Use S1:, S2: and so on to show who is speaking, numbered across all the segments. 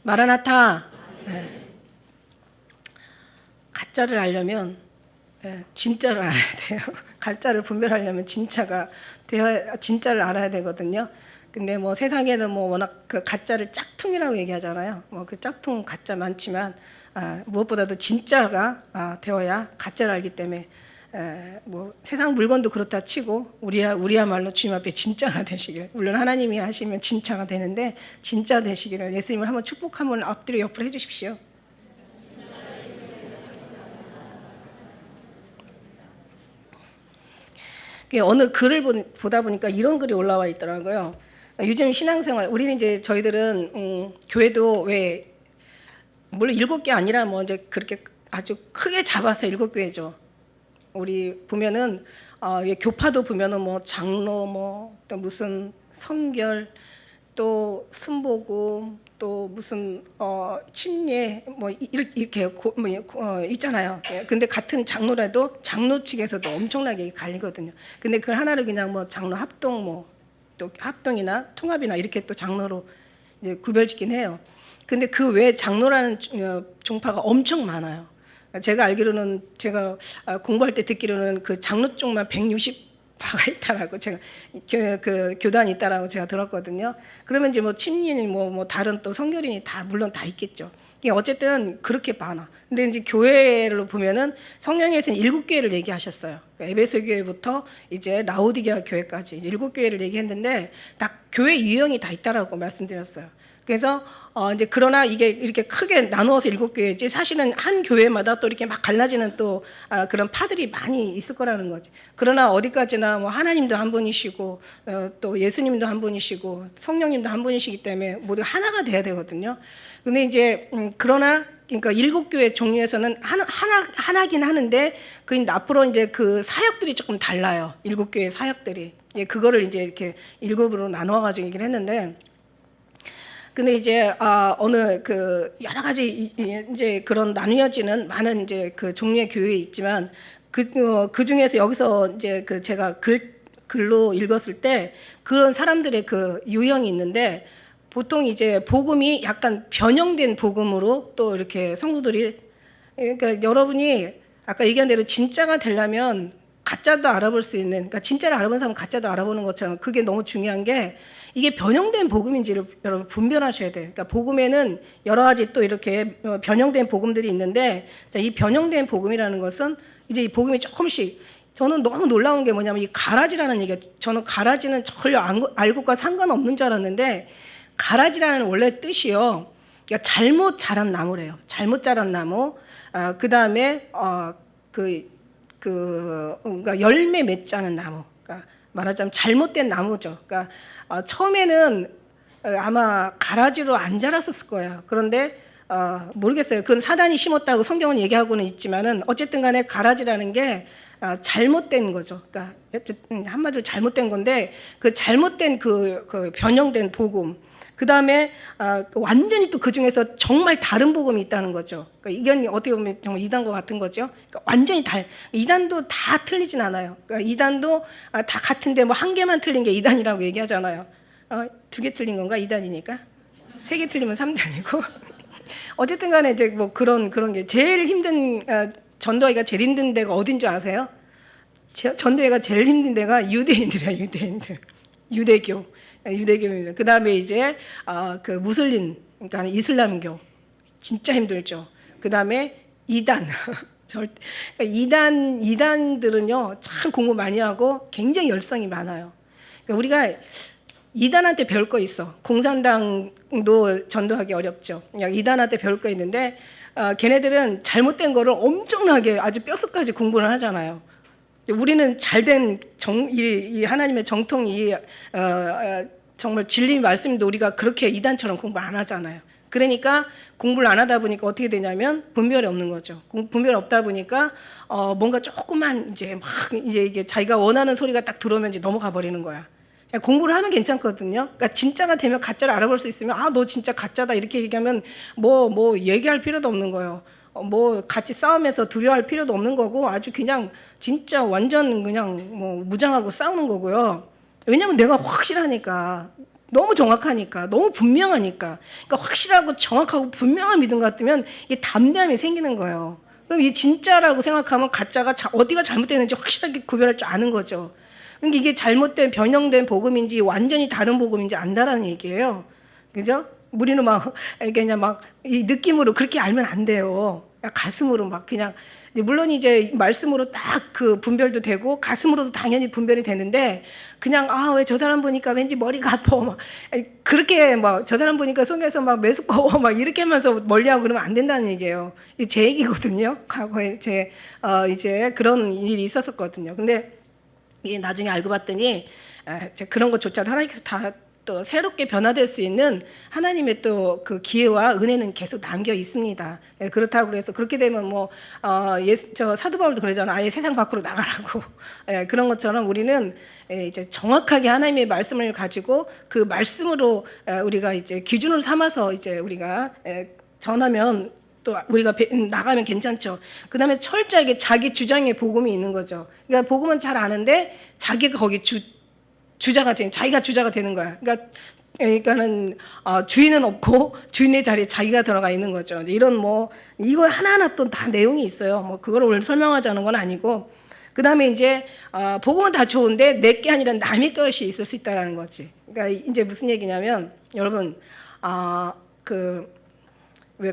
S1: 마라나타. 예. 가짜를 알려면 진짜를 알아야 돼요. 가짜를 분별하려면 진짜를 알아야 되거든요. 근데 뭐 세상에는 뭐 워낙 그 가짜를 짝퉁이라고 얘기하잖아요. 뭐 그 짝퉁 가짜 많지만 무엇보다도 진짜가 되어야 가짜를 알기 때문에 뭐 세상 물건도 그렇다 치고 우리야말로 주님 앞에 진짜가 되시길, 물론 하나님이 하시면 진짜가 되는데 진짜 되시기를 예수님을 한번 축복 한번 엎드려 옆으로 해주십시오. 어느 글을 보다 보니까 이런 글이 올라와 있더라고요. 요즘 신앙생활, 우리는 이제 저희들은 교회도 왜 물론 7개 아니라 뭐 이제 그렇게 아주 크게 잡아서 7교회죠. 우리 보면은 교파도 보면은 뭐 장로 뭐 또 무슨 성결 또 순복음 또 무슨 침례 뭐 이렇게 있잖아요. 근데 같은 장로라도 장로 측에서도 엄청나게 갈리거든요. 근데 그걸 하나를 그냥 뭐 장로 합동 뭐 또 합동이나 통합이나 이렇게 또 장로로 이제 구별짓긴 해요. 근데 그 외에 장로라는 종파가 엄청 많아요. 제가 알기로는 제가 공부할 때 듣기로는 그 장로 쪽만 160파가 있다라고 제가 그 교단이 있다라고 제가 들었거든요. 그러면 이제 뭐 침례니 뭐 다른 또 성결인이 다 물론 다 있겠죠. 이게 어쨌든 그렇게 많아. 근데 이제 교회로 보면은 성경에서는 7교회를 얘기하셨어요. 그러니까 에베소 교회부터 이제 라오디게아 교회까지 7교회를 얘기했는데 다 교회 유형이 다 있다라고 말씀드렸어요. 그래서 이제 그러나 이게 이렇게 크게 나누어서 7교회지 사실은 한 교회마다 또 이렇게 막 갈라지는 또 그런 파들이 많이 있을 거라는 거지. 그러나 어디까지나 뭐 하나님도 한 분이시고 또 예수님도 한 분이시고 성령님도 한 분이시기 때문에 모두 하나가 돼야 되거든요. 근데 이제 그러나 그러니까 7교회 종류에서는 하나긴 하는데 그 앞으로 이제 그 사역들이 조금 달라요. 7교회 사역들이. 예, 그거를 이제 이렇게 7으로 나눠 가지고 얘기를 했는데 근데 이제 어느 그 여러 가지 이제 그런 나뉘어지는 많은 이제 그 종류의 교회 있지만 그 중에서 여기서 이제 그 제가 글로 읽었을 때 그런 사람들의 그 유형이 있는데 보통 이제 복음이 약간 변형된 복음으로 또 이렇게 성도들이 그러니까 여러분이 아까 얘기한 대로 진짜가 되려면 가짜도 알아볼 수 있는 그러니까 진짜를 알아보는 사람은 가짜도 알아보는 것처럼 그게 너무 중요한 게 이게 변형된 복음인지를 여러분 분별하셔야 돼요. 그러니까 복음에는 여러 가지 또 이렇게 변형된 복음들이 있는데 이 변형된 복음이라는 것은 이제 이 복음이 조금씩 저는 너무 놀라운 게 뭐냐면 이 가라지라는 얘기가 저는 가라지는 전혀 알고과 상관없는 줄 알았는데 가라지라는 원래 뜻이요. 그러니까 잘못 자란 나무래요. 잘못 자란 나무. 그 다음에 그러니까 열매 맺지 않은 나무. 그러니까 말하자면 잘못된 나무죠. 그러니까 처음에는 아마 가라지로 안 자랐었을 거예요. 그런데 모르겠어요. 그건 사단이 심었다고 성경은 얘기하고는 있지만은 어쨌든 간에 가라지라는 게 잘못된 거죠. 그러니까 한마디로 잘못된 건데 그 잘못된 그 변형된 복음. 그 다음에 완전히 또 그 중에서 정말 다른 복음이 있다는 거죠. 그러니까 이건 어떻게 보면 정말 이단과 같은 거죠. 그러니까 완전히 이단도 다 틀리진 않아요. 그러니까 이단도 다 같은데 뭐 한 개만 틀린 게 이단이라고 얘기하잖아요. 2개 틀린 건가? 이단이니까 3개 틀리면 3단이고 어쨌든 간에 이제 뭐 그런 게 제일 힘든 전도하기가 제일 힘든 데가 어딘 줄 아세요? 전도회가 제일 힘든 데가 유대인들이야. 유대교입니다. 그 다음에 이제 그 무슬림, 그러니까 이슬람교 진짜 힘들죠. 그 다음에 이단, 그러니까 이단들은요 참 공부 많이 하고 굉장히 열성이 많아요. 그러니까 우리가 이단한테 배울 거 있어. 공산당도 전도하기 어렵죠. 그냥 이단한테 배울 거 있는데 걔네들은 잘못된 거를 엄청나게 아주 뼛속까지 공부를 하잖아요. 우리는 잘된 이 하나님의 정통 정말 진리 말씀인데 우리가 그렇게 이단처럼 공부 안 하잖아요. 그러니까 공부를 안 하다 보니까 어떻게 되냐면 분별이 없는 거죠. 분별이 없다 보니까 뭔가 조그만 이제 이게 자기가 원하는 소리가 딱 들어오면 이제 넘어가 버리는 거야. 공부를 하면 괜찮거든요. 그러니까 진짜가 되면 가짜를 알아볼 수 있으면 너 진짜 가짜다 이렇게 얘기하면 뭐 얘기할 필요도 없는 거예요. 뭐 같이 싸우면서 두려워할 필요도 없는 거고 아주 그냥 진짜 완전 그냥 뭐 무장하고 싸우는 거고요. 왜냐면 내가 확실하니까 너무 정확하니까, 너무 분명하니까. 그러니까 확실하고 정확하고 분명한 믿음 같으면 이게 담대함이 생기는 거예요. 그럼 이게 진짜라고 생각하면 가짜가 어디가 잘못되는지 확실하게 구별할 줄 아는 거죠. 그러니까 이게 잘못된 변형된 복음인지 완전히 다른 복음인지 안다라는 얘기예요. 그죠? 우리는 막 그냥 막 이 느낌으로 그렇게 알면 안 돼요. 가슴으로 막 그냥, 물론 이제 말씀으로 딱 그 분별도 되고 가슴으로도 당연히 분별이 되는데, 그냥 왜 저 사람 보니까 왠지 머리가 아파 막 그렇게 막 저 사람 보니까 속에서 막 메스꺼워 막 이렇게 하면서 멀리하고 그러면 안 된다는 얘기예요. 이게 제 얘기거든요. 과거에 제 이제 그런 일이 있었었거든요. 근데 이게 나중에 알고 봤더니 그런 것조차도 하나님께서 다 또 새롭게 변화될 수 있는 하나님의 또 그 기회와 은혜는 계속 남겨 있습니다. 그렇다고 그래서 그렇게 되면 저 사도 바울도 그러잖아요. 아예 세상 밖으로 나가라고. 그런 것처럼 우리는 이제 정확하게 하나님의 말씀을 가지고 그 말씀으로 우리가 이제 기준을 삼아서 이제 우리가 전하면 또 우리가 나가면 괜찮죠. 그다음에 철저하게 자기 주장의 복음이 있는 거죠. 그러니까 복음은 잘 아는데 자기가 거기 주자가 자기가 주자가 되는 거야. 그러니까는 주인은 없고 주인의 자리에 자기가 들어가 있는 거죠. 이런 이걸 하나하나 또 다 내용이 있어요. 그걸 오늘 설명하자는 건 아니고, 그다음에 이제 복음은 다 좋은데 내게 아니라 남의 것이 있을 수 있다라는 거지. 그러니까 이제 무슨 얘기냐면, 여러분 왜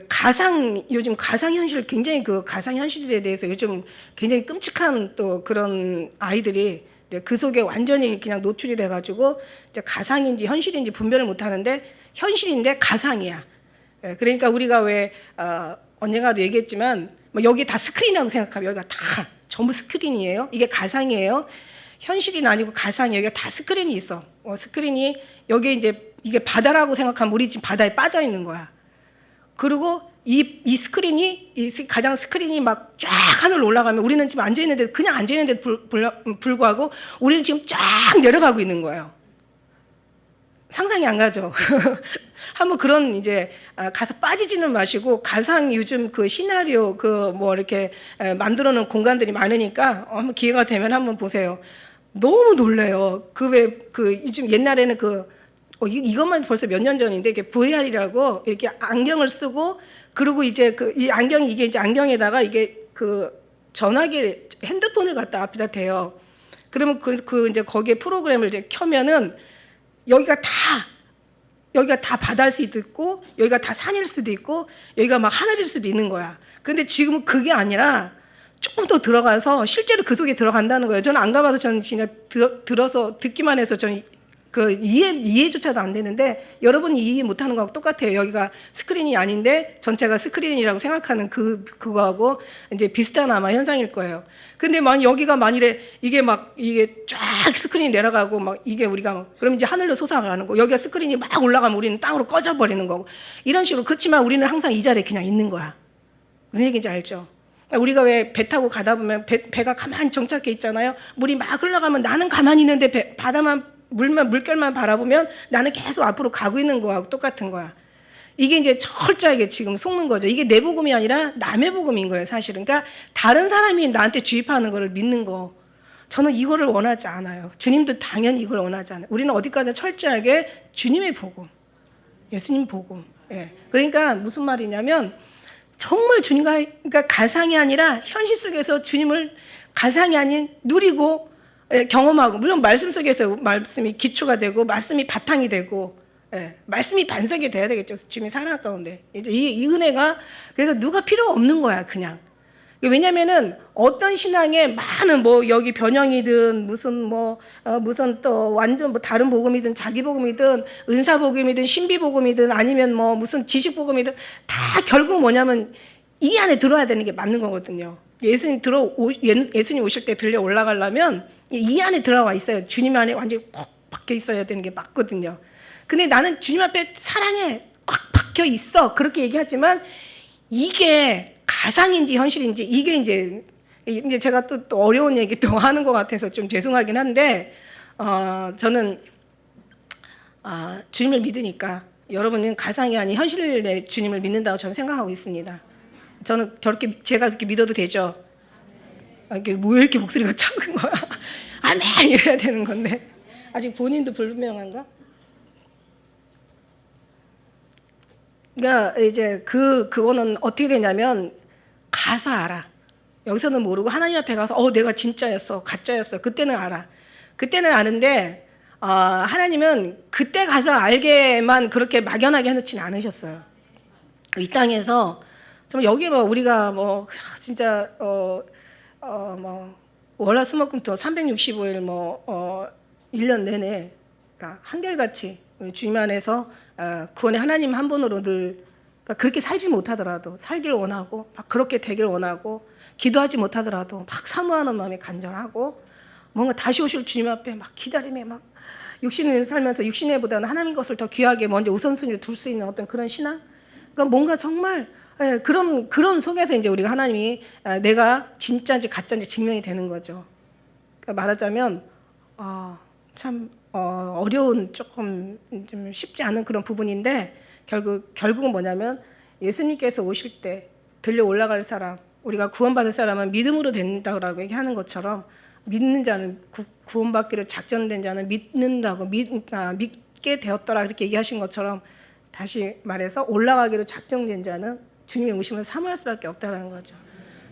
S1: 요즘 가상현실, 굉장히 그 가상현실에 대해서 요즘 굉장히 끔찍한 또 그런 아이들이 그 속에 완전히 그냥 노출이 돼가지고 이제 가상인지 현실인지 분별을 못 하는데, 현실인데 가상이야. 그러니까 우리가 왜 언젠가도 얘기했지만 여기 다 스크린이라고 생각하면 여기가 다 전부 스크린이에요. 이게 가상이에요. 현실이 아니고 가상이에요. 여기가 다 스크린이 있어. 스크린이 여기 이제 이게 바다라고 생각하면 우리 지금 바다에 빠져 있는 거야. 그리고 이 스크린이 가장 스크린이 막 쫙 하늘 올라가면 우리는 지금 앉아 있는데, 그냥 앉아 있는데 불구하고 우리는 지금 쫙 내려가고 있는 거예요. 상상이 안 가죠. 한번 그런 이제 가서 빠지지는 마시고, 가상 요즘 그 시나리오 이렇게 만들어 놓은 공간들이 많으니까 한번 기회가 되면 한번 보세요. 너무 놀래요. 요즘 옛날에는 이것만 벌써 몇 년 전인데, 이게 VR이라고 이렇게 안경을 쓰고, 그리고 이제 이 안경이 이게 이제 안경에다가 이게 전화기 핸드폰을 갖다 앞에다 대요. 그러면 이제 거기에 프로그램을 이제 켜면은 여기가 다 바다일 수도 있고, 여기가 다 산일 수도 있고, 여기가 막 하늘일 수도 있는 거야. 근데 지금은 그게 아니라 조금 더 들어가서 실제로 그 속에 들어간다는 거예요. 저는 안 가봐서 저는 진짜 들어서 듣기만 해서 저는 이해조차도 안 되는데, 여러분이 이해 못하는 거하고 똑같아요. 여기가 스크린이 아닌데 전체가 스크린이라고 생각하는 그거하고 이제 비슷한 아마 현상일 거예요. 근데 여기가 만일에 이게 쫙 스크린이 내려가고 이게 우리가 그럼 이제 하늘로 솟아가는 거, 여기가 스크린이 막 올라가면 우리는 땅으로 꺼져 버리는 거고, 이런 식으로. 그렇지만 우리는 항상 이 자리에 그냥 있는 거야. 무슨 얘기인지 알죠? 우리가 왜 배 타고 가다 보면 배가 가만히 정착해 있잖아요. 물이 막 흘러가면 나는 가만히 있는데 바다만 물결만 바라보면 나는 계속 앞으로 가고 있는 거하고 똑같은 거야. 이게 이제 철저하게 지금 속는 거죠. 이게 내 복음이 아니라 남의 복음인 거예요, 사실은. 그러니까 다른 사람이 나한테 주입하는 거를 믿는 거. 저는 이거를 원하지 않아요. 주님도 당연히 이걸 원하지 않아요. 우리는 어디까지 철저하게 주님의 복음, 예수님 복음. 그러니까 무슨 말이냐면, 정말 그러니까 가상이 아니라 현실 속에서 주님을 가상이 아닌 누리고 경험하고, 물론 말씀 속에서 말씀이 기초가 되고 말씀이 바탕이 되고 말씀이 반석이 돼야 되겠죠. 주님의 사랑 가운데 이제 이 은혜가, 그래서 누가 필요 없는 거야 그냥. 왜냐면은 어떤 신앙에 많은 여기 변형이든 무슨 또 완전 다른 복음이든 자기 복음이든 은사 복음이든 신비 복음이든 아니면 무슨 지식 복음이든 다 결국 뭐냐면 이 안에 들어야 되는 게 맞는 거거든요. 예수님 오실 때 들려 올라가려면 이 안에 들어와 있어요. 주님 안에 완전히 꽉 박혀 있어야 되는 게 맞거든요. 근데 나는 주님 앞에 사랑에 꽉 박혀 있어, 그렇게 얘기하지만 이게 가상인지 현실인지, 이게 이제 제가 또 어려운 얘기 또 하는 것 같아서 좀 죄송하긴 한데, 저는 주님을 믿으니까 여러분은 가상이 아닌 현실의 주님을 믿는다고 저는 생각하고 있습니다. 저는 제가 그렇게 믿어도 되죠? 왜 이렇게 목소리가 작은 거야? 아멘! 이래야 되는 건데. 아직 본인도 불분명한가? 그러니까 이제 그거는 어떻게 되냐면 가서 알아. 여기서는 모르고 하나님 앞에 가서 내가 진짜였어, 가짜였어. 그때는 알아. 그때는 아는데 하나님은 그때 가서 알게만 그렇게 막연하게 해놓지는 않으셨어요. 이 땅에서 좀 여기 뭐 우리가 뭐 진짜 뭐 월화수목금토 365일 1년 내내 그러니까 한결같이 주님 안에서 구원의 하나님 한 분으로 늘 그러니까 그렇게 살지 못하더라도 살길 원하고 막 그렇게 되길 원하고 기도하지 못하더라도 막 사모하는 마음이 간절하고 뭔가 다시 오실 주님 앞에 막 기다림에 막 육신을 살면서 육신애보다는 하나님 것을 더 귀하게 먼저 우선순위를 둘 수 있는 어떤 그런 신앙. 그러니까 뭔가 정말 그런 속에서 이제 우리가 하나님이 내가 진짜인지 가짜인지 증명이 되는 거죠. 그러니까 말하자면 참 어려운 조금 좀 쉽지 않은 그런 부분인데 결국은 뭐냐면 예수님께서 오실 때 들려 올라갈 사람, 우리가 구원받을 사람은 믿음으로 된다고 얘기하는 것처럼 믿는 자는 구원받기로 작정된 자는 믿는다고 믿게 되었더라 그렇게 얘기하신 것처럼 다시 말해서 올라가기로 작정된 자는 주님의 오심을 사모할 수밖에 없다는 거죠.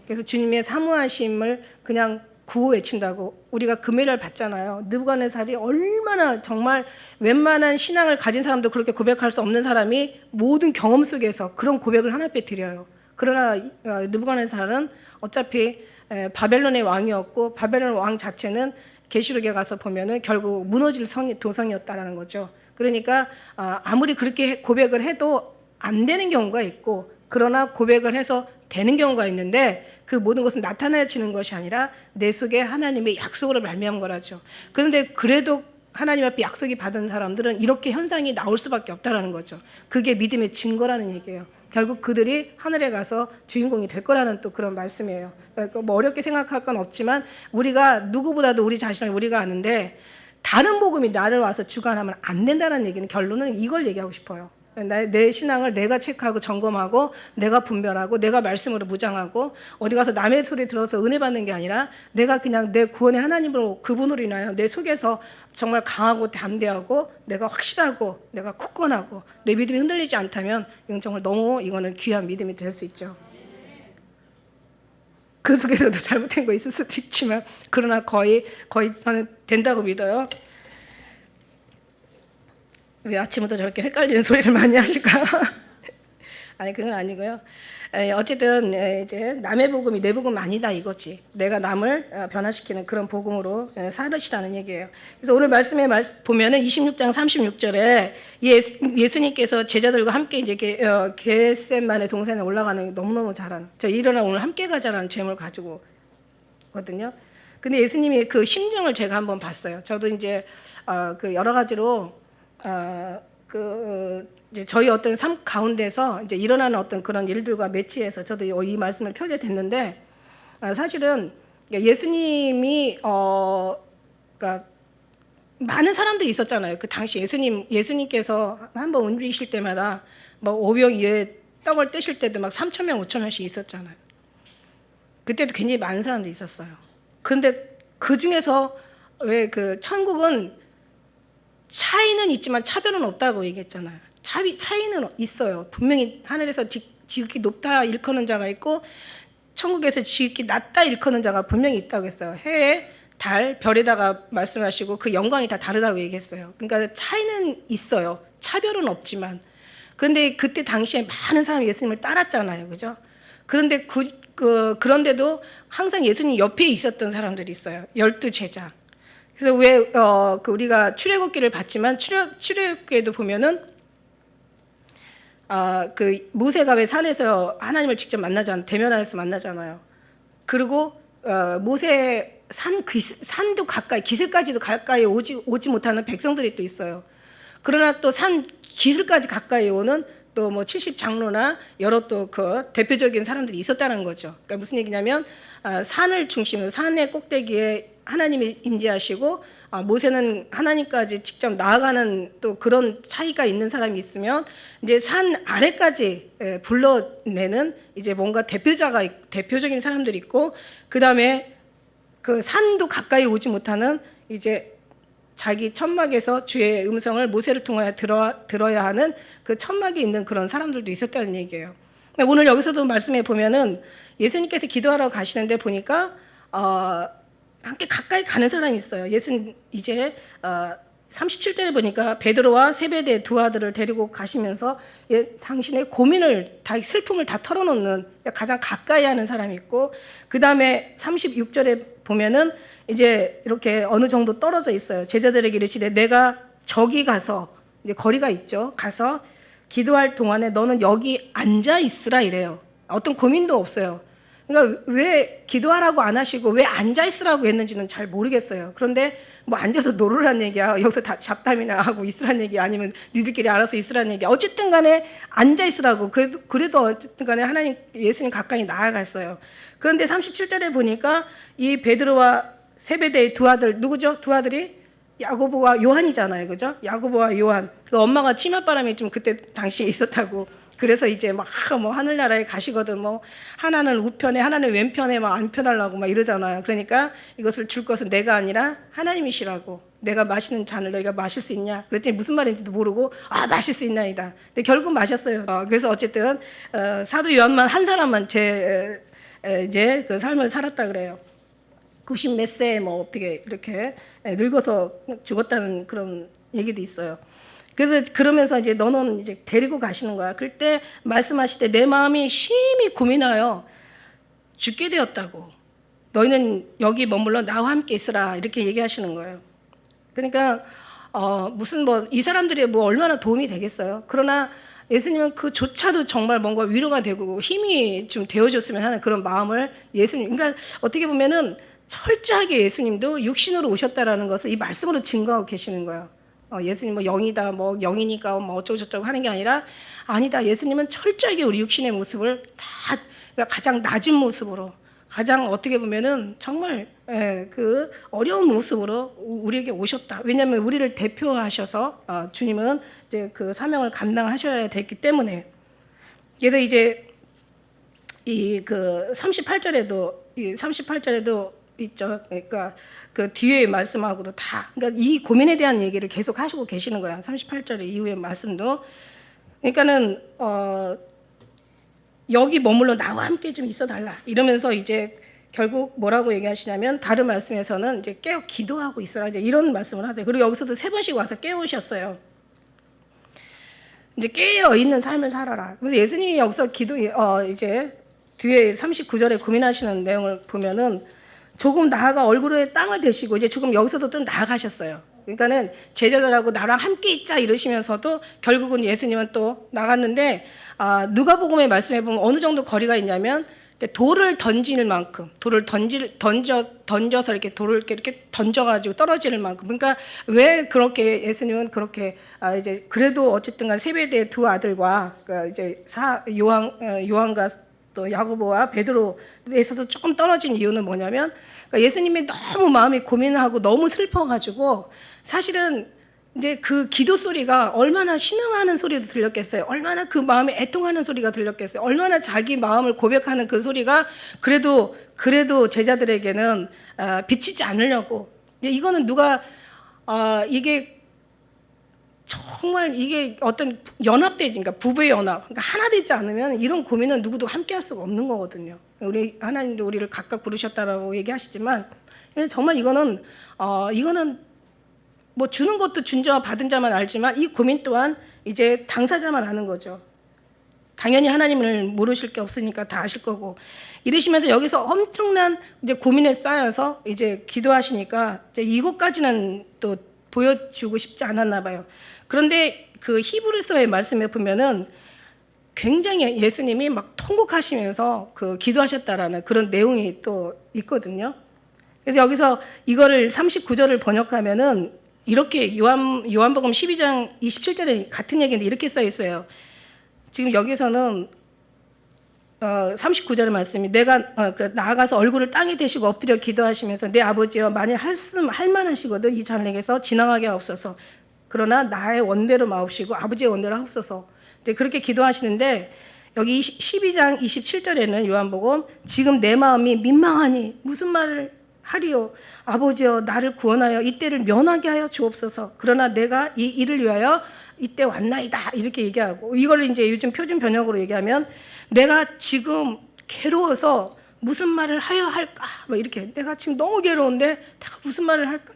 S1: 그래서 주님의 사모하심을 그냥 구호 외친다고 우리가 금혜를 받잖아요. 느부갓네살이 얼마나 정말 웬만한 신앙을 가진 사람도 그렇게 고백할 수 없는 사람이 모든 경험 속에서 그런 고백을 하나님 앞에 드려요. 그러나 느부갓네살은 어차피 바벨론의 왕이었고 바벨론 왕 자체는 계시록에 가서 보면은 결국 무너질 도성이었다라는 거죠. 그러니까 아무리 그렇게 고백을 해도 안 되는 경우가 있고 그러나 고백을 해서 되는 경우가 있는데 그 모든 것은 나타내지는 것이 아니라 내 속에 하나님의 약속으로 말미암은 거라죠. 그런데 그래도 하나님 앞에 약속이 받은 사람들은 이렇게 현상이 나올 수밖에 없다라는 거죠. 그게 믿음의 증거라는 얘기예요. 결국 그들이 하늘에 가서 주인공이 될 거라는 또 그런 말씀이에요. 그러니까 뭐 어렵게 생각할 건 없지만 우리가 누구보다도 우리 자신을 우리가 아는데 다른 복음이 나를 와서 주관하면 안 된다는 얘기는 결론은 이걸 얘기하고 싶어요. 내 신앙을 내가 체크하고 점검하고 내가 분별하고 내가 말씀으로 무장하고 어디 가서 남의 소리 들어서 은혜 받는 게 아니라 내가 그냥 내 구원의 하나님으로 그분으로 인하여 내 속에서 정말 강하고 담대하고 내가 확실하고 내가 굳건하고 내 믿음이 흔들리지 않다면 이건 정말 너무 이거는 귀한 믿음이 될 수 있죠. 그 속에서도 잘못된 거 있을 수도 있지만 그러나 거의 저는 된다고 믿어요. 왜 아침부터 저렇게 헷갈리는 소리를 많이 하실까? 아니 그건 아니고요. 어쨌든 이제 남의 복음이 내 복음 아니다 이거지. 내가 남을 변화시키는 그런 복음으로 살으시라는 얘기예요. 그래서 오늘 말씀에 보면은 26장 36절에 예수님께서 제자들과 함께 이제 겟세마네 동산에 올라가는 게 너무너무 잘하는. 저 일어나 오늘 함께 가자라는 제목을 가지고 거든요. 근데 예수님이 그 심정을 제가 한번 봤어요. 저도 이제 그 여러 가지로 이제 저희 어떤 삶 가운데서 이제 일어나는 어떤 그런 일들과 매치해서 저도 이 말씀을 펴게 됐는데 사실은 예수님이 그러니까 많은 사람들이 있었잖아요. 그 당시 예수님께서 한번 움직이실 때마다 뭐 오병 이에 떡을 떼실 때도 막 3,000명, 5,000명씩 있었잖아요. 그때도 굉장히 많은 사람들이 있었어요. 그런데 그 중에서 왜 그 천국은 차이는 있지만 차별은 없다고 얘기했잖아요. 차이는 있어요. 분명히 하늘에서 지극히 높다 일컫는 자가 있고 천국에서 지극히 낮다 일컫는 자가 분명히 있다고 했어요. 해, 달, 별에다가 말씀하시고 그 영광이 다 다르다고 얘기했어요. 그러니까 차이는 있어요. 차별은 없지만. 그런데 그때 당시에 많은 사람이 예수님을 따랐잖아요. 그죠? 그런데 그런데도 항상 예수님 옆에 있었던 사람들이 있어요. 12제자. 그래서 왜 우리가 출애굽기를 봤지만 출애굽기에도 보면은 그 모세가 왜 산에서 하나님을 직접 대면하여서 만나잖아요. 그리고 모세 산도 가까이 기슭까지도 가까이 오지 못하는 백성들이 또 있어요. 그러나 또 산 기슭까지 가까이 오는 또 뭐 70장로나 여러 또 그 대표적인 사람들이 있었다는 거죠. 그러니까 무슨 얘기냐면 산을 중심으로 산의 꼭대기에 하나님이 임재하시고 모세는 하나님까지 직접 나아가는 또 그런 차이가 있는 사람이 있으면 이제 산 아래까지 불러내는 이제 뭔가 대표적인 사람들이 있고 그 다음에 그 산도 가까이 오지 못하는 이제 자기 천막에서 주의 음성을 모세를 통하여 들어야 하는 그 천막에 있는 그런 사람들도 있었다는 얘기예요. 오늘 여기서도 말씀해 보면은 예수님께서 기도하러 가시는데 보니까 함께 가까이 가는 사람이 있어요. 예수님 이제 37절에 보니까 베드로와 세베대의 두 아들을 데리고 가시면서 당신의 고민을 다 슬픔을 다 털어놓는 가장 가까이 하는 사람이 있고, 그 다음에 36절에 보면은 이제 이렇게 어느 정도 떨어져 있어요. 제자들에게 이르시되 내가 저기 가서, 이제 거리가 있죠, 가서 기도할 동안에 너는 여기 앉아 있으라 이래요. 어떤 고민도 없어요. 그러니까 왜 기도하라고 안 하시고 왜 앉아 있으라고 했는지는 잘 모르겠어요. 그런데 뭐 앉아서 놀으란 얘기야, 여기서 다 잡담이나 하고 있으란 얘기, 아니면 니들끼리 알아서 있으란 얘기, 어쨌든 간에 앉아 있으라고. 그래도 어쨌든 간에 하나님, 예수님 가까이 나아갔어요. 그런데 37절에 보니까 이 베드로와 세베대의 두 아들, 누구죠? 두 아들이 야고보와 요한이잖아요, 그죠? 야고보와 요한. 그 엄마가 치맛바람이 좀 그때 당시에 있었다고. 그래서 이제 막 뭐 하늘나라에 가시거든, 뭐 하나는 우편에 하나는 왼편에 막 안 펴달라고 막 이러잖아요. 그러니까 이것을 줄 것은 내가 아니라 하나님이시라고. 내가 마시는 잔을 너희가 마실 수 있냐? 그랬더니 무슨 말인지도 모르고 마실 수 있나이다. 근데 결국 마셨어요. 그래서 어쨌든 사도 요한만 한 사람만 이제 그 삶을 살았다 그래요. 90 몇 세에 뭐 어떻게 이렇게 늙어서 죽었다는 그런 얘기도 있어요. 그래서 그러면서 이제 너는 이제 데리고 가시는 거야. 그때 말씀하실 때 내 마음이 심히 고민하여 죽게 되었다고. 너희는 여기 머물러 나와 함께 있으라, 이렇게 얘기하시는 거예요. 그러니까 무슨 뭐 이 사람들이 뭐 얼마나 도움이 되겠어요. 그러나 예수님은 그조차도 정말 뭔가 위로가 되고 힘이 좀 되어줬으면 하는 그런 마음을 예수님, 그러니까 어떻게 보면은 철저하게 예수님도 육신으로 오셨다라는 것을 이 말씀으로 증거하고 계시는 거예요. 예수님 뭐 영이다, 뭐 영이니까 뭐 어쩌고 저쩌고 하는 게 아니라, 아니다, 예수님은 철저하게 우리 육신의 모습을 다, 그러니까 가장 낮은 모습으로, 가장 어떻게 보면은 정말 그 어려운 모습으로 우리에게 오셨다. 왜냐하면 우리를 대표하셔서 주님은 이제 그 사명을 감당하셔야 됐기 때문에. 그래서 이제 이 그 38절에도 있죠. 그러니까 그 뒤에 말씀하고도 다, 그러니까 이 고민에 대한 얘기를 계속 하시고 계시는 거야. 38절 이후의 말씀도. 그러니까는 여기 머물러 나와 함께 좀 있어 달라 이러면서 이제 결국 뭐라고 얘기하시냐면, 다른 말씀에서는 이제 깨어 기도하고 있어라, 이제 이런 말씀을 하세요. 그리고 여기서도 3번씩 와서 깨우셨어요. 이제 깨어 있는 삶을 살아라. 그래서 예수님이 여기서 이제 뒤에 39절에 고민하시는 내용을 보면은 조금 나아가 얼굴에 땅을 대시고, 이제 조금 여기서도 좀 나아가셨어요. 그러니까는 제자들하고 나랑 함께 있자 이러시면서도 결국은 예수님은 또 나갔는데, 누가복음에 말씀해 보면 어느 정도 거리가 있냐면 돌을 던질 만큼, 돌을 던져서 이렇게 돌을 이렇게 던져가지고 떨어질 만큼. 그러니까 왜 그렇게 예수님은 그렇게 이제 그래도 어쨌든간 세베대의 두 아들과 이제 요한과 또 야고보와 베드로에서도 조금 떨어진 이유는 뭐냐면, 그러니까 예수님이 너무 마음이 고민하고 너무 슬퍼가지고, 사실은 이제 그 기도 소리가 얼마나 신음하는 소리도 들렸겠어요. 얼마나 그 마음에 애통하는 소리가 들렸겠어요. 얼마나 자기 마음을 고백하는 그 소리가 그래도 제자들에게는 비치지 않으려고. 이거는 누가 이게 정말 이게 어떤 연합되지, 그러니까 부부의 연합, 그러니까 하나 되지 않으면 이런 고민은 누구도 함께 할 수가 없는 거거든요. 우리 하나님도 우리를 각각 부르셨다라고 얘기하시지만, 정말 이거는 뭐 주는 것도 준 자와 받은 자만 알지만 이 고민 또한 이제 당사자만 아는 거죠. 당연히 하나님을 모르실 게 없으니까 다 아실 거고. 이러시면서 여기서 엄청난 이제 고민에 쌓여서 이제 기도하시니까 이제 이것까지는 또 보여주고 싶지 않았나 봐요. 그런데 그 히브리서의 말씀에 보면은 굉장히 예수님이 막 통곡하시면서 그 기도하셨다라는 그런 내용이 또 있거든요. 그래서 여기서 이거를 39절을 번역하면은 이렇게 요한복음 12장 27절에 같은 얘기인데 이렇게 써 있어요. 지금 여기서는 39절의 말씀이 내가 나아가서 얼굴을 땅에 대시고 엎드려 기도하시면서 내 아버지여 만일 할 만하시거든 이 잔에게서 지나가게 하옵소서. 그러나 나의 원대로 마옵시고 아버지의 원대로 하옵소서. 네, 그렇게 기도하시는데 여기 12장 27절에는 요한복음 지금 내 마음이 민망하니 무슨 말을 하리요. 아버지여 나를 구원하여 이때를 면하게 하여 주옵소서. 그러나 내가 이 일을 위하여 이때 왔나이다. 이렇게 얘기하고, 이걸 이제 요즘 표준 번역으로 얘기하면 내가 지금 괴로워서 무슨 말을 하여 할까? 뭐 이렇게, 내가 지금 너무 괴로운데 내가 무슨 말을 할까?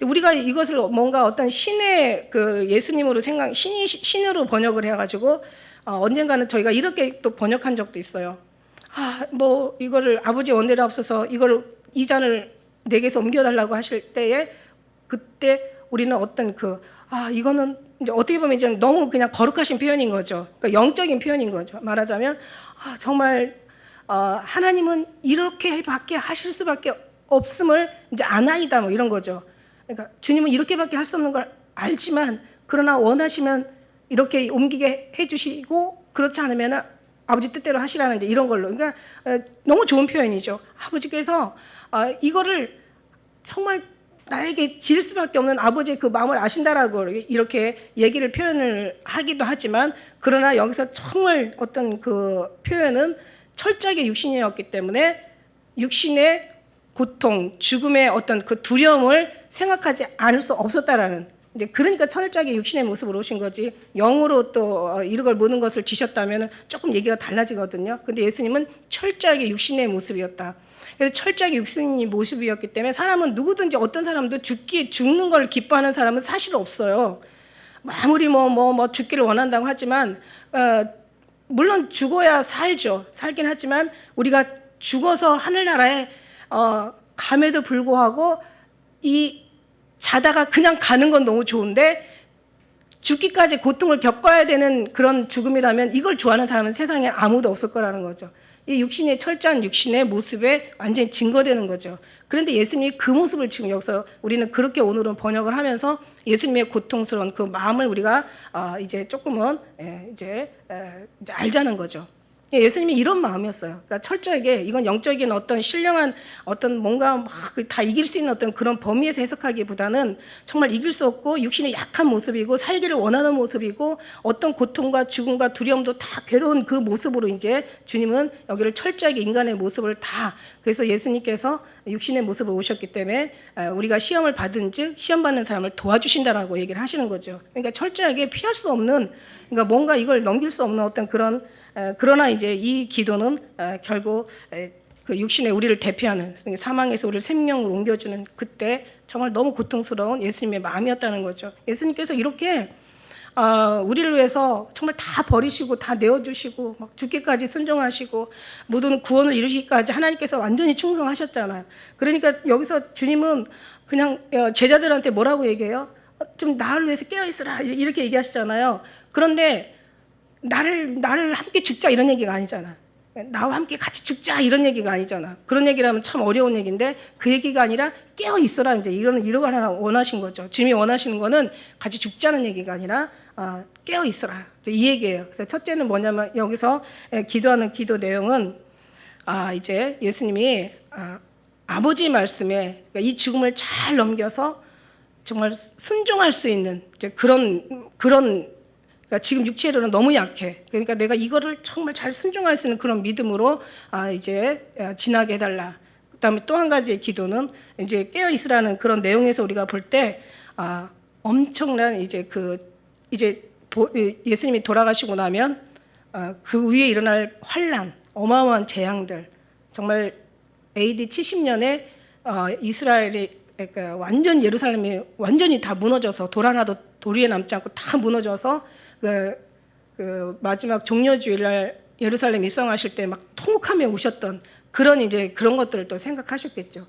S1: 우리가 이것을 뭔가 어떤 신의 그 예수님으로 신으로 번역을 해가지고 언젠가는 저희가 이렇게 또 번역한 적도 있어요. 뭐 이거를 아버지 원대로 앞서서 이 잔을 내게서 옮겨달라고 하실 때에, 그때 우리는 어떤 이거는 이제 어떻게 보면 이제 너무 그냥 거룩하신 표현인 거죠. 그러니까 영적인 표현인 거죠. 말하자면 정말 하나님은 이렇게밖에 하실 수밖에 없음을 이제 아나이다, 뭐 이런 거죠. 그러니까 주님은 이렇게밖에 할 수 없는 걸 알지만, 그러나 원하시면 이렇게 옮기게 해주시고, 그렇지 않으면 아버지 뜻대로 하시라는 이제 이런 걸로. 그러니까 너무 좋은 표현이죠. 아버지께서 이거를 정말 나에게 질 수밖에 없는 아버지의 그 마음을 아신다라고 이렇게 얘기를 표현을 하기도 하지만, 그러나 여기서 정말 어떤 그 표현은 철저하게 육신이었기 때문에 육신의 고통, 죽음의 어떤 그 두려움을 생각하지 않을 수 없었다라는, 이제 그러니까 철저하게 육신의 모습으로 오신 거지, 영으로 또 이걸 모든 것을 지셨다면 조금 얘기가 달라지거든요. 근데 예수님은 철저하게 육신의 모습이었다. 그래서 철저하게 육신의 모습이었기 때문에 사람은 누구든지, 어떤 사람도 죽는 걸 기뻐하는 사람은 사실 없어요. 아무리 뭐 죽기를 원한다고 하지만 물론 죽어야 살긴 하지만, 우리가 죽어서 하늘나라에 감에도 불구하고 이 자다가 그냥 가는 건 너무 좋은데, 죽기까지 고통을 겪어야 되는 그런 죽음이라면 이걸 좋아하는 사람은 세상에 아무도 없을 거라는 거죠. 이 육신의 철저한 육신의 모습에 완전히 증거되는 거죠. 그런데 예수님이 그 모습을 지금 여기서 우리는 그렇게 오늘은 번역을 하면서 예수님의 고통스러운 그 마음을 우리가 이제 조금은 이제 알자는 거죠. 예수님이 이런 마음이었어요. 그러니까 철저하게 이건 영적인 어떤 신령한 어떤 뭔가 막 다 이길 수 있는 어떤 그런 범위에서 해석하기보다는 정말 이길 수 없고 육신의 약한 모습이고 살기를 원하는 모습이고, 어떤 고통과 죽음과 두려움도 다 괴로운 그 모습으로 이제 주님은 여기를 철저하게 인간의 모습을 다, 그래서 예수님께서 육신의 모습으로 오셨기 때문에 우리가 시험을 받은즉 시험 받는 사람을 도와주신다라고 얘기를 하시는 거죠. 그러니까 철저하게 피할 수 없는, 그러니까 뭔가 이걸 넘길 수 없는 어떤 그런, 그러나 이제 이 기도는 결국 그 육신의 우리를 대표하는, 사망에서 우리를 생명으로 옮겨주는, 그때 정말 너무 고통스러운 예수님의 마음이었다는 거죠. 예수님께서 이렇게 우리를 위해서 정말 다 버리시고 다 내어주시고 막 죽기까지 순종하시고 모든 구원을 이루시기까지 하나님께서 완전히 충성하셨잖아요. 그러니까 여기서 주님은 그냥 제자들한테 뭐라고 얘기해요? 좀 나를 위해서 깨어있으라 이렇게 얘기하시잖아요. 그런데 나를 함께 죽자 이런 얘기가 아니잖아. 나와 함께 같이 죽자 이런 얘기가 아니잖아. 그런 얘기를 하면 참 어려운 얘기인데, 그 얘기가 아니라 깨어 있어라, 이제 이러고 하나 원하신 거죠. 주님이 원하시는 거는 같이 죽자는 얘기가 아니라 깨어 있어라, 이 얘기예요. 그래서 첫째는 뭐냐면, 여기서 기도하는 기도 내용은 이제 예수님이 아버지 말씀에, 그러니까 이 죽음을 잘 넘겨서 정말 순종할 수 있는 이제 그런 그러니까 지금 육체로는 너무 약해. 그러니까 내가 이거를 정말 잘 순종할 수 있는 그런 믿음으로 이제 지나게 해달라. 그다음에 또 한 가지의 기도는 이제 깨어 있으라는 그런 내용에서 우리가 볼 때 엄청난 이제 예수님이 돌아가시고 나면 그 위에 일어날 환란, 어마어마한 재앙들, 정말 AD 70년에 이스라엘이, 그러니까 완전 예루살렘이 완전히 다 무너져서 돌 하나도 돌 위에 남지 않고 다 무너져서 그 마지막 종려주일날 예루살렘 입성하실 때 막 통곡하며 우셨던 그런 이제 그런 것들을 또 생각하셨겠죠.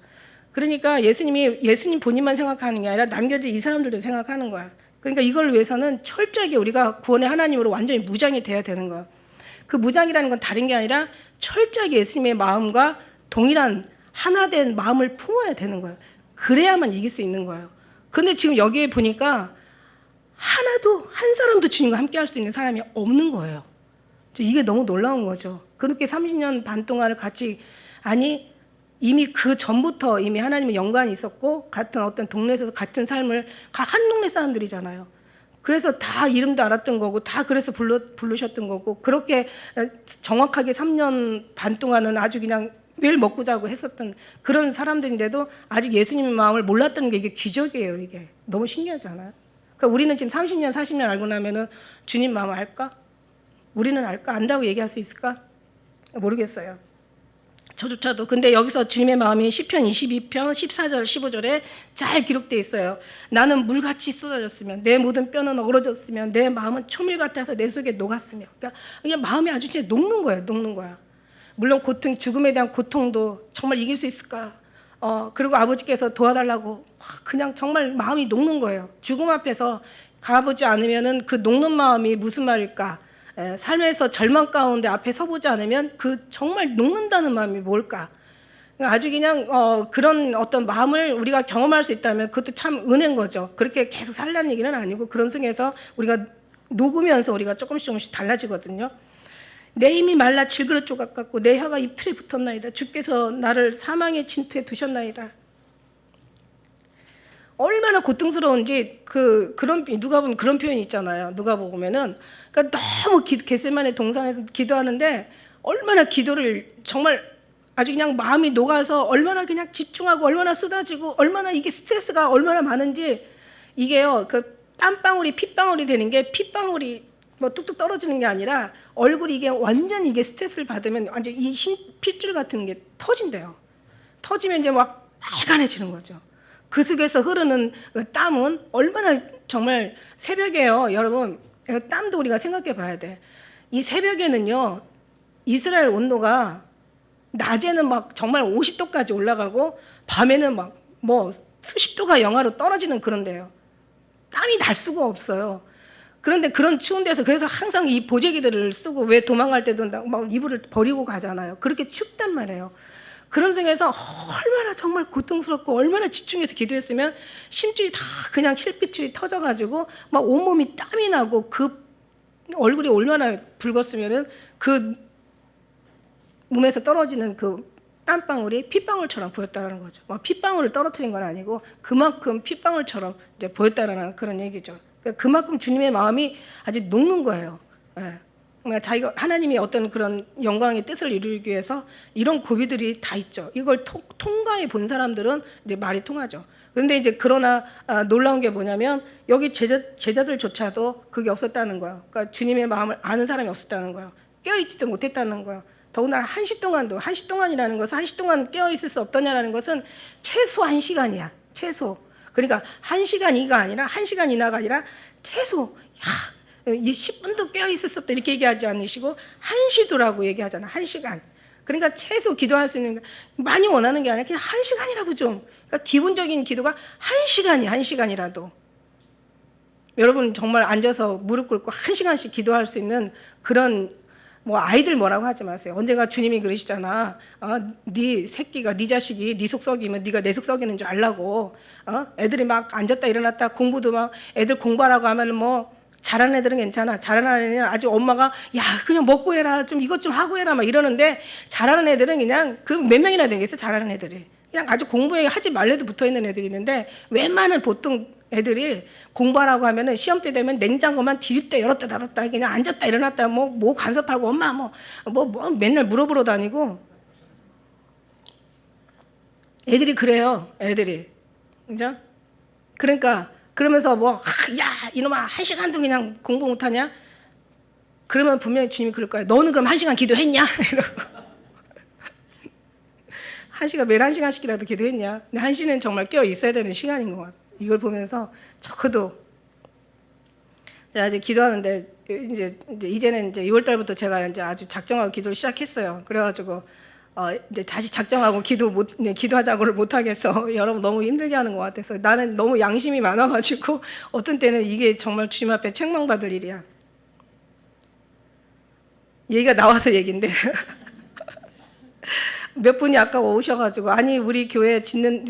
S1: 그러니까 예수님 본인만 생각하는 게 아니라 남겨진 이 사람들도 생각하는 거야. 그러니까 이걸 위해서는 철저하게 우리가 구원의 하나님으로 완전히 무장이 돼야 되는 거야. 그 무장이라는 건 다른 게 아니라 철저하게 예수님의 마음과 동일한 하나된 마음을 품어야 되는 거예요. 그래야만 이길 수 있는 거예요. 그런데 지금 여기에 보니까 하나도, 한 사람도 주님과 함께 할 수 있는 사람이 없는 거예요. 이게 너무 놀라운 거죠. 그렇게 30년 반 동안을 같이, 아니 이미 그 전부터 이미 하나님의 연관이 있었고, 같은 어떤 동네에서 같은 삶을, 한 동네 사람들이잖아요. 그래서 다 이름도 알았던 거고, 다 그래서 부르셨던 거고, 그렇게 정확하게 3년 반 동안은 아주 그냥 매일 먹고 자고 했었던 그런 사람들인데도 아직 예수님의 마음을 몰랐다는 게 이게 기적이에요. 이게 너무 신기하잖아요. 그러니까 우리는 지금 30년 40년 알고 나면은 주님 마음을 알까? 우리는 알까? 안다고 얘기할 수 있을까? 모르겠어요. 저조차도. 근데 여기서 주님의 마음이 시편 22편 14절 15절에 잘 기록되어 있어요. 나는 물같이 쏟아졌으면 내 모든 뼈는 얼어졌으면 내 마음은 초밀 같아서 내 속에 녹았으며. 그러니까 그냥 마음이 아주 진짜 녹는 거예요. 녹는 거야. 물론 고통, 죽음에 대한 고통도 정말 이길 수 있을까? 그리고 아버지께서 도와달라고 그냥 정말 마음이 녹는 거예요. 죽음 앞에서 가보지 않으면은 그 녹는 마음이 무슨 말일까? 삶에서 절망 가운데 앞에 서보지 않으면 그 정말 녹는다는 마음이 뭘까? 아주 그냥 그런 어떤 마음을 우리가 경험할 수 있다면 그것도 참 은혜인 거죠. 그렇게 계속 살라는 얘기는 아니고 그런 속에서 우리가 녹으면서 우리가 조금씩 달라지거든요. 내 힘이 말라 질그릇 조각 같고 내 혀가 입틀에 붙었나이다. 주께서 나를 사망의 진토에 두셨나이다. 얼마나 고통스러운지 그런 누가 보면 그런 표현이 있잖아요. 누가 보면은 그러니까 너무 겟세마네 동산에서 기도하는데 얼마나 기도를 정말 아주 그냥 마음이 녹아서 얼마나 그냥 집중하고 얼마나 쏟아지고 얼마나 이게 스트레스가 얼마나 많은지 이게요. 그 땀방울이 핏방울이 되는 게 핏방울이 뭐 뚝뚝 떨어지는 게 아니라 얼굴이 이게 완전 이게 스트레스를 받으면 완전 이 핏줄 같은 게 터진대요. 터지면 이제 막 빨간해지는 거죠. 그 속에서 흐르는 땀은 얼마나 정말 새벽에요. 여러분 땀도 우리가 생각해 봐야 돼. 이 새벽에는요. 이스라엘 온도가 낮에는 막 정말 50도까지 올라가고 밤에는 막 뭐 수십 도가 영하로 떨어지는 그런 데요. 땀이 날 수가 없어요. 그런데 그런 추운 데서 그래서 항상 이 보재기들을 쓰고 왜 도망갈 때도 막 이불을 버리고 가잖아요. 그렇게 춥단 말이에요. 그런 중에서 얼마나 정말 고통스럽고 얼마나 집중해서 기도했으면 심줄이 다 그냥 실핏줄이 터져가지고 막 온몸이 땀이 나고 그 얼굴이 얼마나 붉었으면은 그 몸에서 떨어지는 그 땀방울이 핏방울처럼 보였다는 거죠. 막 핏방울을 떨어뜨린 건 아니고 그만큼 핏방울처럼 이제 보였다는 그런 얘기죠. 그러니까 그만큼 주님의 마음이 아주 녹는 거예요. 예. 그러니까 자기가 하나님이 어떤 그런 영광의 뜻을 이루기 위해서 이런 고비들이 다 있죠. 이걸 통과해 본 사람들은 이제 말이 통하죠. 그런데 이제 그러나 놀라운 게 뭐냐면 여기 제자들조차도 그게 없었다는 거예요. 그러니까 주님의 마음을 아는 사람이 없었다는 거예요. 깨어있지도 못했다는 거예요. 더군다나 1시 동안도 1시 동안이라는 것은 1시 동안 깨어있을 수 없더냐라는 것은 최소 1시간이야. 최소. 그러니까 1시간 이가 아니라 1시간 이나가 아니라 최소 이 10분도 깨어있을 수 없다 이렇게 얘기하지 않으시고 1시도라고 얘기하잖아. 1시간. 그러니까 최소 기도할 수 있는 많이 원하는 게 아니라 그냥 1시간이라도 좀. 그러니까 기본적인 기도가 1시간이야. 1시간이라도. 여러분 정말 앉아서 무릎 꿇고 1시간씩 기도할 수 있는 그런 뭐 아이들 뭐라고 하지 마세요. 언젠가 주님이 그러시잖아. 네 새끼가 네 자식이 네 속 썩이면 네가 내 속 썩이는 줄 알라고. 애들이 막 앉았다 일어났다 공부도 막 애들 공부하라고 하면은 뭐 잘하는 애들은 괜찮아. 잘하는 애는 아주 엄마가 야 그냥 먹고 해라 좀 이것 좀 하고 해라 막 이러는데 잘하는 애들은 그냥 그 몇 명이나 되겠어 잘하는 애들이 그냥 아주 공부에 하지 말래도 붙어 있는 애들이 있는데 웬만한 보통 애들이 공부하라고 하면은 시험 때 되면 냉장고만 디립다 열었다 닫았다 그냥 앉았다 일어났다 뭐 간섭하고 엄마 뭐 맨날 물어보러 다니고 애들이 그래요. 애들이 그죠? 그러니까 그러면서 야 이놈아 1시간도 그냥 공부 못하냐? 그러면 분명히 주님이 그럴 거예요. 너는 그럼 1시간 기도했냐? 이러고 1시간 매일 1시간씩이라도 기도했냐? 근데 1시는 정말 깨어 있어야 되는 시간인 것 같아요. 이걸 보면서 저도 제가 이제 기도하는데 이제는 이제 6월 달부터 제가 이제 아주 작정하고 기도를 시작했어요. 그래가지고 이제 다시 작정하고 기도하자고를 못 하겠어. 여러분 너무 힘들게 하는 것 같아서 나는 너무 양심이 많아가지고 어떤 때는 이게 정말 주님 앞에 책망받을 일이야. 얘기가 나와서 얘긴데 몇 분이 아까 오셔가지고 아니 우리 교회 짓는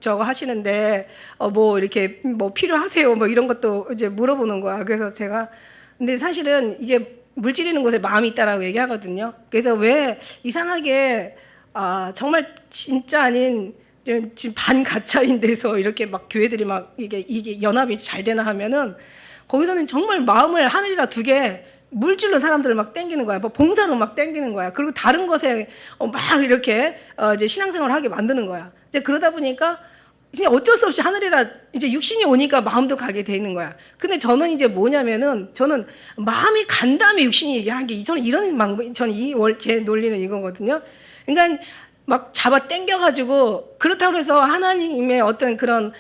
S1: 저거 하시는데 뭐 이렇게 뭐 필요하세요 뭐 이런 것도 이제 물어보는 거야. 그래서 제가 근데 사실은 이게 물질 있는 곳에 마음이 있다라고 얘기하거든요. 그래서 왜 이상하게 정말 진짜 아닌 지금 반가짜인 데서 이렇게 막 교회들이 막 이게 연합이 잘 되나 하면은 거기서는 정말 마음을 하늘에다 두게 물질로 사람들을 막 땡기는 거야. 뭐 봉사로 막 땡기는 거야. 그리고 다른 것에 막 이렇게 이제 신앙생활을 하게 만드는 거야. 이제 그러다 보니까 그냥 어쩔 수 없이 하늘에다 이제 육신이 오니까 마음도 가게 돼 있는 거야. 근데 저는 이제 뭐냐면은 저는 마음이 간 다음에 육신이 얘기한 게 저는 이런 방법, 저는 제 논리는 이거거든요. 그러니까 막 잡아 당겨가지고 그렇다고 해서 하나님의 어떤 그런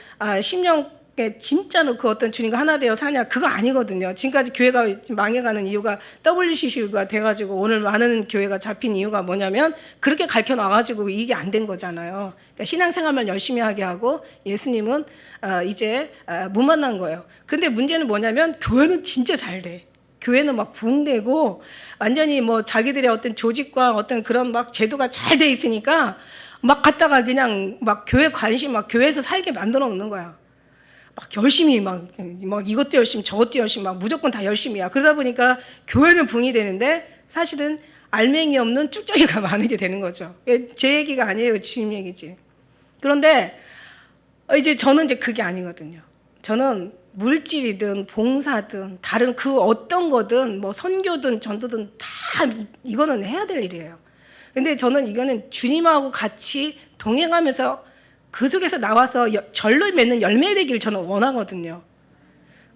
S1: 심령 진짜로 그 어떤 주님과 하나 되어 사냐 그거 아니거든요. 지금까지 교회가 망해가는 이유가 WCC가 돼가지고 오늘 많은 교회가 잡힌 이유가 뭐냐면 그렇게 가르쳐 놔가지고 이게 안 된 거잖아요. 그러니까 신앙생활만 열심히 하게 하고 예수님은 이제 못 만난 거예요. 근데 문제는 뭐냐면 교회는 진짜 잘 돼. 교회는 막 붕대고 완전히 뭐 자기들의 어떤 조직과 어떤 그런 막 제도가 잘 돼 있으니까 막 갔다가 그냥 막 교회 관심 막 교회에서 살게 만들어 놓는 거야. 막 열심히 막 이것도 열심히 저것도 열심히 막 무조건 다 열심히야. 그러다 보니까 교회는 붕이 되는데 사실은 알맹이 없는 쭉정이가 많게 되는 거죠. 제 얘기가 아니에요. 주님 얘기지. 그런데 이제 저는 이제 그게 아니거든요. 저는 물질이든 봉사든 다른 그 어떤 거든 뭐 선교든 전도든 다 이거는 해야 될 일이에요. 근데 저는 이거는 주님하고 같이 동행하면서 그 속에서 나와서 절로 맺는 열매 되기를 저는 원하거든요.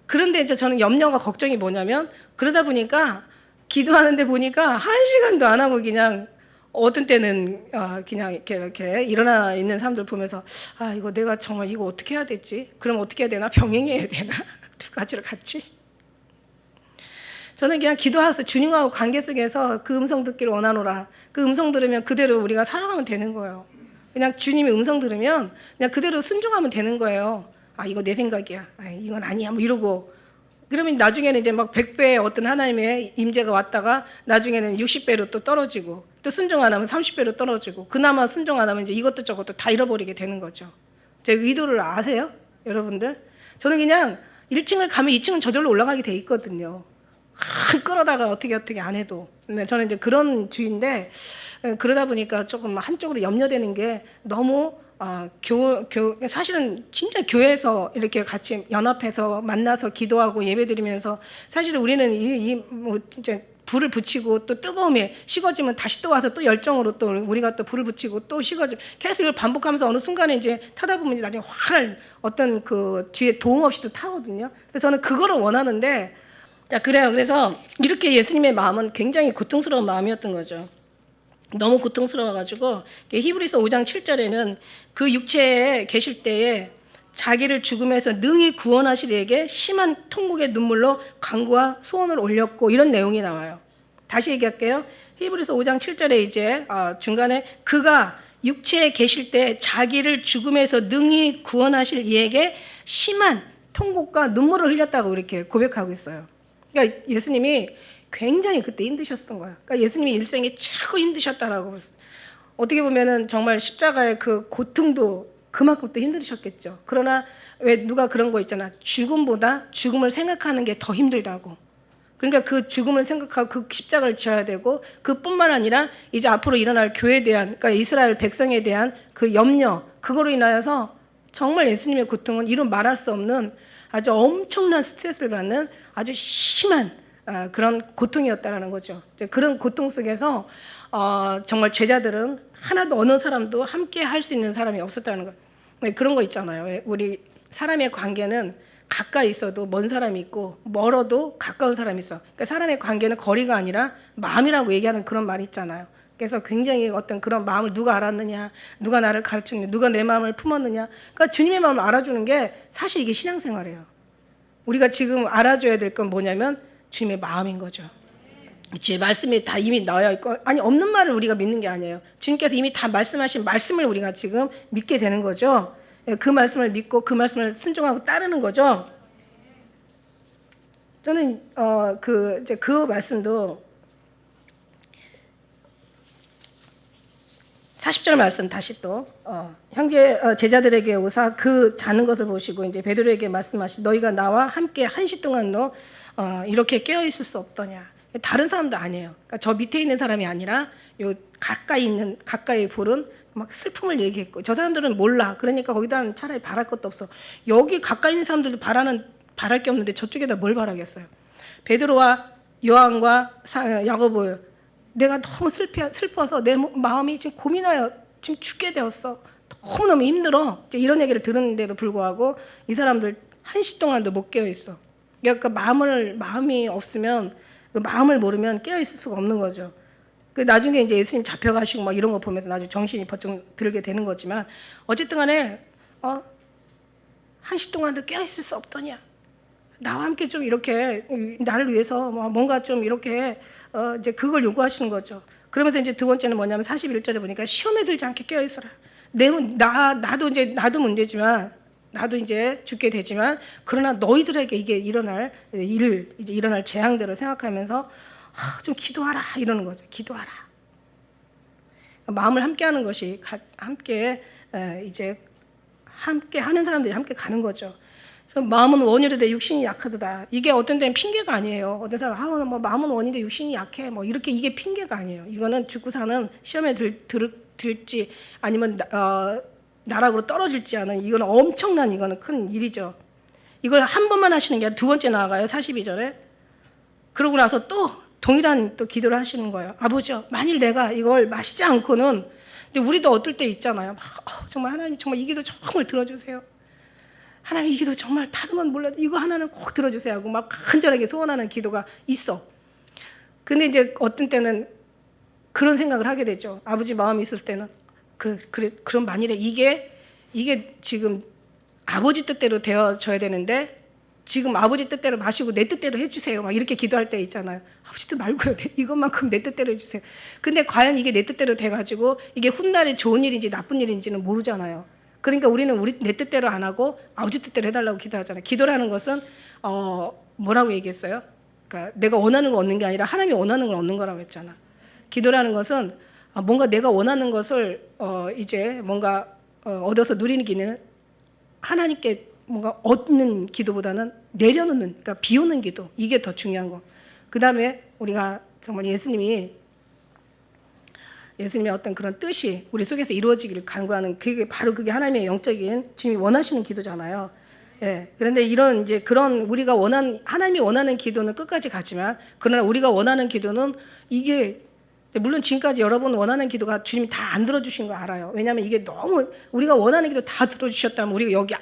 S1: 그런데 이제 저는 염려가 걱정이 뭐냐면 그러다 보니까 기도하는데 보니까 1시간도 안 하고 그냥 어떤 때는 그냥 이렇게 일어나 있는 사람들 보면서 이거 내가 정말 이거 어떻게 해야 되지? 그럼 어떻게 해야 되나? 병행해야 되나? 두 가지를 같이. 저는 그냥 기도하면서 주님하고 관계 속에서 그 음성 듣기를 원하노라. 그 음성 들으면 그대로 우리가 살아가면 되는 거예요. 그냥 주님의 음성 들으면 그냥 그대로 순종하면 되는 거예요. 이거 내 생각이야. 이건 아니야. 뭐 이러고. 그러면 나중에는 이제 막 100배의 어떤 하나님의 임재가 왔다가 나중에는 60배로 또 떨어지고 또 순종 안 하면 30배로 떨어지고 그나마 순종 안 하면 이제 이것도 저것도 다 잃어버리게 되는 거죠. 제 의도를 아세요? 여러분들? 저는 그냥 1층을 가면 2층은 저절로 올라가게 돼 있거든요. 끌어다가 어떻게 안 해도. 근데 저는 이제 그런 주의인데 그러다 보니까 조금 한쪽으로 염려되는 게 너무 사실은 진짜 교회에서 이렇게 같이 연합해서 만나서 기도하고 예배드리면서 사실은 우리는 뭐 진짜 불을 붙이고 또 뜨거움에 식어지면 다시 또 와서 또 열정으로 또 우리가 또 불을 붙이고 또 식어지고 계속 이걸 반복하면서 어느 순간에 이제 타다 보면 이제 나중에 활 어떤 그 뒤에 도움 없이도 타거든요. 그래서 저는 그거를 원하는데 자, 그래요. 그래서 이렇게 예수님의 마음은 굉장히 고통스러운 마음이었던 거죠. 너무 고통스러워가지고 히브리서 5장 7절에는 그 육체에 계실 때에 자기를 죽음에서 능히 구원하실 이에게 심한 통곡의 눈물로 간구와 소원을 올렸고 이런 내용이 나와요. 다시 얘기할게요. 히브리서 5장 7절에 이제 중간에 그가 육체에 계실 때 자기를 죽음에서 능히 구원하실 이에게 심한 통곡과 눈물을 흘렸다고 이렇게 고백하고 있어요. 그러니까 예수님이 굉장히 그때 힘드셨던 거야. 그러니까 예수님이 일생에 최고 힘드셨다라고. 어떻게 보면은 정말 십자가의 그 고통도 그만큼 또 힘드셨겠죠. 그러나 왜 누가 그런 거 있잖아. 죽음보다 죽음을 생각하는 게 더 힘들다고. 그러니까 그 죽음을 생각하고 그 십자가를 지어야 되고 그뿐만 아니라 이제 앞으로 일어날 교회에 대한 그러니까 이스라엘 백성에 대한 그 염려 그거로 인하여서 정말 예수님의 고통은 이루 말할 수 없는 아주 엄청난 스트레스를 받는 아주 심한 그런 고통이었다라는 거죠. 그런 고통 속에서 정말 제자들은 하나도 어느 사람도 함께 할 수 있는 사람이 없었다는 거. 그런 거 있잖아요. 우리 사람의 관계는 가까이 있어도 먼 사람이 있고 멀어도 가까운 사람이 있어. 그러니까 사람의 관계는 거리가 아니라 마음이라고 얘기하는 그런 말이 있잖아요. 그래서 굉장히 어떤 그런 마음을 누가 알았느냐, 누가 나를 가르쳤느냐, 누가 내 마음을 품었느냐. 그러니까 주님의 마음을 알아주는 게 사실 이게 신앙생활이에요. 우리가 지금 알아줘야 될 건 뭐냐면 주님의 마음인 거죠. 주의 말씀이 다 이미 나와 있고 아니 없는 말을 우리가 믿는 게 아니에요. 주님께서 이미 다 말씀하신 말씀을 우리가 지금 믿게 되는 거죠. 그 말씀을 믿고 그 말씀을 순종하고 따르는 거죠. 저는 그 말씀도 40절 말씀 다시 또 형제 제자들에게 오사 그 자는 것을 보시고 이제 베드로에게 말씀하시 너희가 나와 함께 한시 동안 너 이렇게 깨어 있을 수 없더냐. 다른 사람도 아니에요. 그러니까 저 밑에 있는 사람이 아니라 요 가까이 볼은 막 슬픔을 얘기했고 저 사람들은 몰라. 그러니까 거기다 차라리 바랄 것도 없어. 여기 가까이 있는 사람들도 바랄 게 없는데 저쪽에다 뭘 바라겠어요. 베드로와 요한과 야고보, 내가 너무 슬퍼서 내 마음이 지금 고민하여 지금 죽게 되었어. 너무너무 힘들어. 이런 얘기를 들었는데도 불구하고 이 사람들 1시 동안도 못 깨어 있어. 그러니까 마음이 없으면, 그 마음을 모르면 깨어 있을 수가 없는 거죠. 그 나중에 이제 예수님 잡혀가시고 막 이런 거 보면서 나중에 정신이 번쩍 들게 되는 거지만, 어쨌든 간에 1시 동안도 깨어 있을 수 없더냐. 나와 함께 좀 이렇게 나를 위해서 뭔가 좀 이렇게 이제 그걸 요구하시는 거죠. 그러면서 이제 두 번째는 뭐냐면 41절에 보니까 시험에 들지 않게 깨어 있어라. 나도 문제지만, 나도 이제 죽게 되지만, 그러나 너희들에게 이게 일어날 재앙들을 생각하면서 좀 기도하라 이러는 거죠. 기도하라. 마음을 함께하는 것이 함께 이제 함께 하는 사람들이 함께 가는 거죠. 그래서 마음은 원이로되 육신이 약하도다. 이게 어떤 때는 핑계가 아니에요. 어떤 사람 뭐 마음은 원인데 육신이 약해. 뭐 이렇게 이게 핑계가 아니에요. 이거는 죽고 사는 시험에 들지 아니면 나락으로 떨어질지 않은, 이거는 엄청난, 이거는 큰 일이죠. 이걸 한 번만 하시는 게 아니라 두 번째 나아가요. 42절에. 그러고 나서 또 동일한 또 기도를 하시는 거예요. 아버지요, 만일 내가 이걸 마시지 않고는, 근데 우리도 어떨 때 있잖아요. 정말 하나님, 정말 이 기도 정말 들어주세요. 하나님, 이 기도 정말 다른 건 몰라도 이거 하나는 꼭 들어주세요 하고 막 간절하게 소원하는 기도가 있어. 근데 이제 어떤 때는 그런 생각을 하게 되죠. 아버지 마음이 있을 때는 그럼 만일에 이게 지금 아버지 뜻대로 되어져야 되는데 지금 아버지 뜻대로 마시고 내 뜻대로 해주세요. 막 이렇게 기도할 때 있잖아요. 아버지 뜻 말고요. 이것만큼 내 뜻대로 해주세요. 근데 과연 이게 내 뜻대로 돼가지고 이게 훗날에 좋은 일인지 나쁜 일인지는 모르잖아요. 그러니까 우리는 내 뜻대로 안 하고 아버지 뜻대로 해달라고 기도하잖아요. 기도라는 것은 뭐라고 얘기했어요? 그러니까 내가 원하는 걸 얻는 게 아니라 하나님이 원하는 걸 얻는 거라고 했잖아. 기도라는 것은 뭔가 내가 원하는 것을 이제 뭔가 얻어서 누리는 기는 하나님께 뭔가 얻는 기도보다는 내려놓는, 그러니까 비우는 기도, 이게 더 중요한 거. 그 다음에 우리가 정말 예수님의 어떤 그런 뜻이 우리 속에서 이루어지기를 간구하는, 그게 하나님의 영적인 주님이 원하시는 기도잖아요. 예. 그런데 이제 그런 우리가 하나님이 원하는 기도는 끝까지 가지만, 그러나 우리가 원하는 기도는 이게, 물론 지금까지 여러분 원하는 기도가 주님이 다 안 들어주신 거 알아요. 왜냐하면 이게 너무 우리가 원하는 기도 다 들어주셨다면 우리가 여기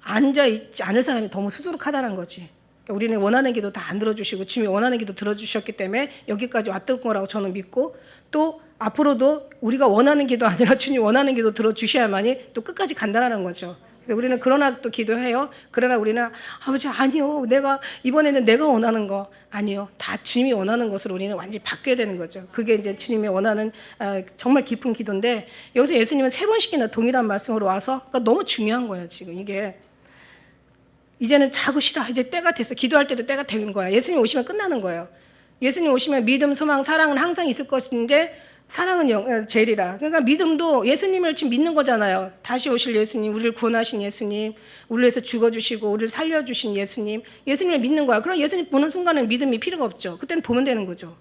S1: 앉아있지 않을 사람이 너무 수두룩하다는 거지. 그러니까 우리는 원하는 기도 다 안 들어주시고 주님이 원하는 기도 들어주셨기 때문에 여기까지 왔던 거라고 저는 믿고, 또 앞으로도 우리가 원하는 기도 아니라 주님 원하는 기도 들어주셔야만이 또 끝까지 간다는 거죠. 그래서 우리는 그러나 또 기도해요. 그러나 우리는 아버지 아니요, 이번에는 내가 원하는 거 아니요, 다 주님이 원하는 것으로 우리는 완전히 바뀌어야 되는 거죠. 그게 이제 주님이 원하는 정말 깊은 기도인데, 여기서 예수님은 3번씩이나 동일한 말씀으로 와서, 그러니까 너무 중요한 거예요. 지금 이게 이제는 자고 쉬라, 이제 때가 됐어. 기도할 때도 때가 되는 거야. 예수님 오시면 끝나는 거예요. 예수님 오시면 믿음, 소망, 사랑은 항상 있을 것인데 사랑은 제일이라. 그러니까 믿음도 예수님을 지금 믿는 거잖아요. 다시 오실 예수님, 우리를 구원하신 예수님, 우리를 위해서 죽어주시고 우리를 살려주신 예수님을 믿는 거야. 그럼 예수님 보는 순간은 믿음이 필요가 없죠. 그때는 보면 되는 거죠.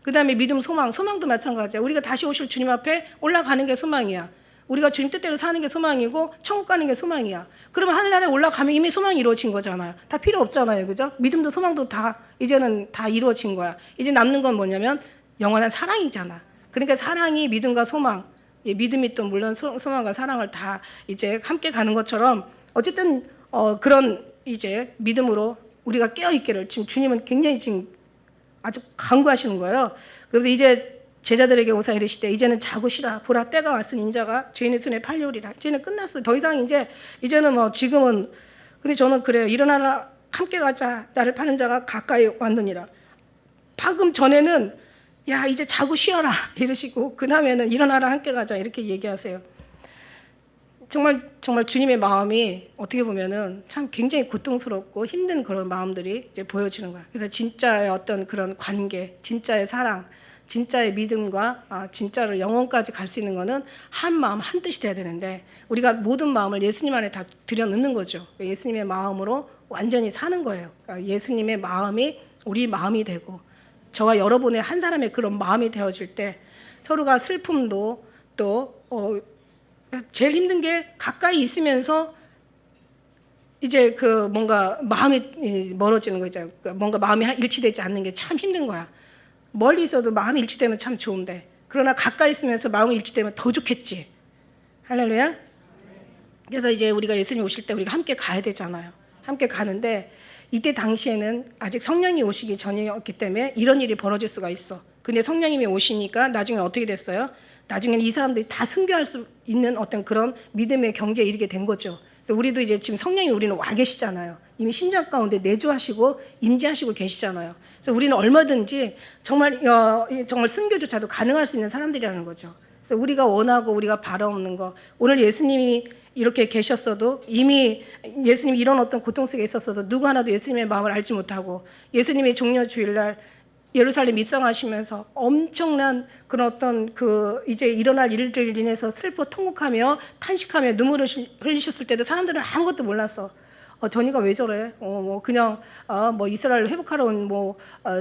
S1: 그 다음에 믿음, 소망도 마찬가지야. 우리가 다시 오실 주님 앞에 올라가는 게 소망이야. 우리가 주님 뜻대로 사는 게 소망이고 천국 가는 게 소망이야. 그러면 하늘나라에 올라가면 이미 소망이 이루어진 거잖아요. 다 필요 없잖아요. 그죠? 믿음도 소망도 다 이제는 다 이루어진 거야. 이제 남는 건 뭐냐면 영원한 사랑이잖아. 그러니까 사랑이 믿음과 소망, 믿음이 또 물론 소망과 사랑을 다 이제 함께 가는 것처럼, 어쨌든 그런 이제 믿음으로 우리가 깨어 있기를 지금 주님은 굉장히 지금 아주 간구하시는 거예요. 그래서 이제 제자들에게 오사 이르시되 이제는 자고 쉬라. 보라, 때가 왔으니 인자가 죄인의 손에 팔려오리라. 이제는 끝났어요. 더 이상 이제는 지금은, 근데 저는 그래요. 일어나라, 함께 가자. 나를 파는 자가 가까이 왔느니라. 방금 전에는 야, 이제 자고 쉬어라 이러시고, 그 다음에는 일어나라, 함께 가자 이렇게 얘기하세요. 정말 주님의 마음이 어떻게 보면은 참 굉장히 고통스럽고 힘든 그런 마음들이 이제 보여지는 거야. 그래서 진짜의 어떤 그런 관계, 진짜의 사랑, 진짜의 믿음과 진짜로 영원까지 갈 수 있는 거는 한 마음 한 뜻이 돼야 되는데, 우리가 모든 마음을 예수님 안에 다 들여넣는 거죠. 예수님의 마음으로 완전히 사는 거예요. 그러니까 예수님의 마음이 우리 마음이 되고, 저와 여러분의 한 사람의 그런 마음이 되어질 때 서로가 슬픔도 또 제일 힘든 게 가까이 있으면서 이제 그 뭔가 마음이 멀어지는 거죠. 뭔가 마음이 일치되지 않는 게 참 힘든 거야. 멀리 있어도 마음이 일치되면 참 좋은데, 그러나 가까이 있으면서 마음이 일치되면 더 좋겠지. 할렐루야. 그래서 이제 우리가 예수님 오실 때 우리가 함께 가야 되잖아요. 함께 가는데 이때 당시에는 아직 성령이 오시기 전이었기 때문에 이런 일이 벌어질 수가 있어. 근데 성령님이 오시니까 나중에 어떻게 됐어요? 나중에는 이 사람들이 다 순교할 수 있는 어떤 그런 믿음의 경지에 이르게 된 거죠. 그래서 우리도 이제 지금 성령이 우리는 와 계시잖아요. 이미 심장 가운데 내주하시고 임재하시고 계시잖아요. 그래서 우리는 얼마든지 정말 순교조차도 가능할 수 있는 사람들이라는 거죠. 그래서 우리가 원하고 우리가 바라옵는 거, 오늘 예수님이 이렇게 계셨어도 이미 예수님이 이런 어떤 고통 속에 있었어도 누구 하나도 예수님의 마음을 알지 못하고, 예수님이 종려 주일날 예루살렘 입성하시면서 엄청난 그런 어떤 그 이제 일어날 일들을 인해서 슬퍼 통곡하며 탄식하며 눈물을 흘리셨을 때도 사람들은 아무것도 몰랐어. 전이가 왜 저래? 뭐 그냥 뭐 이스라엘 회복하러 온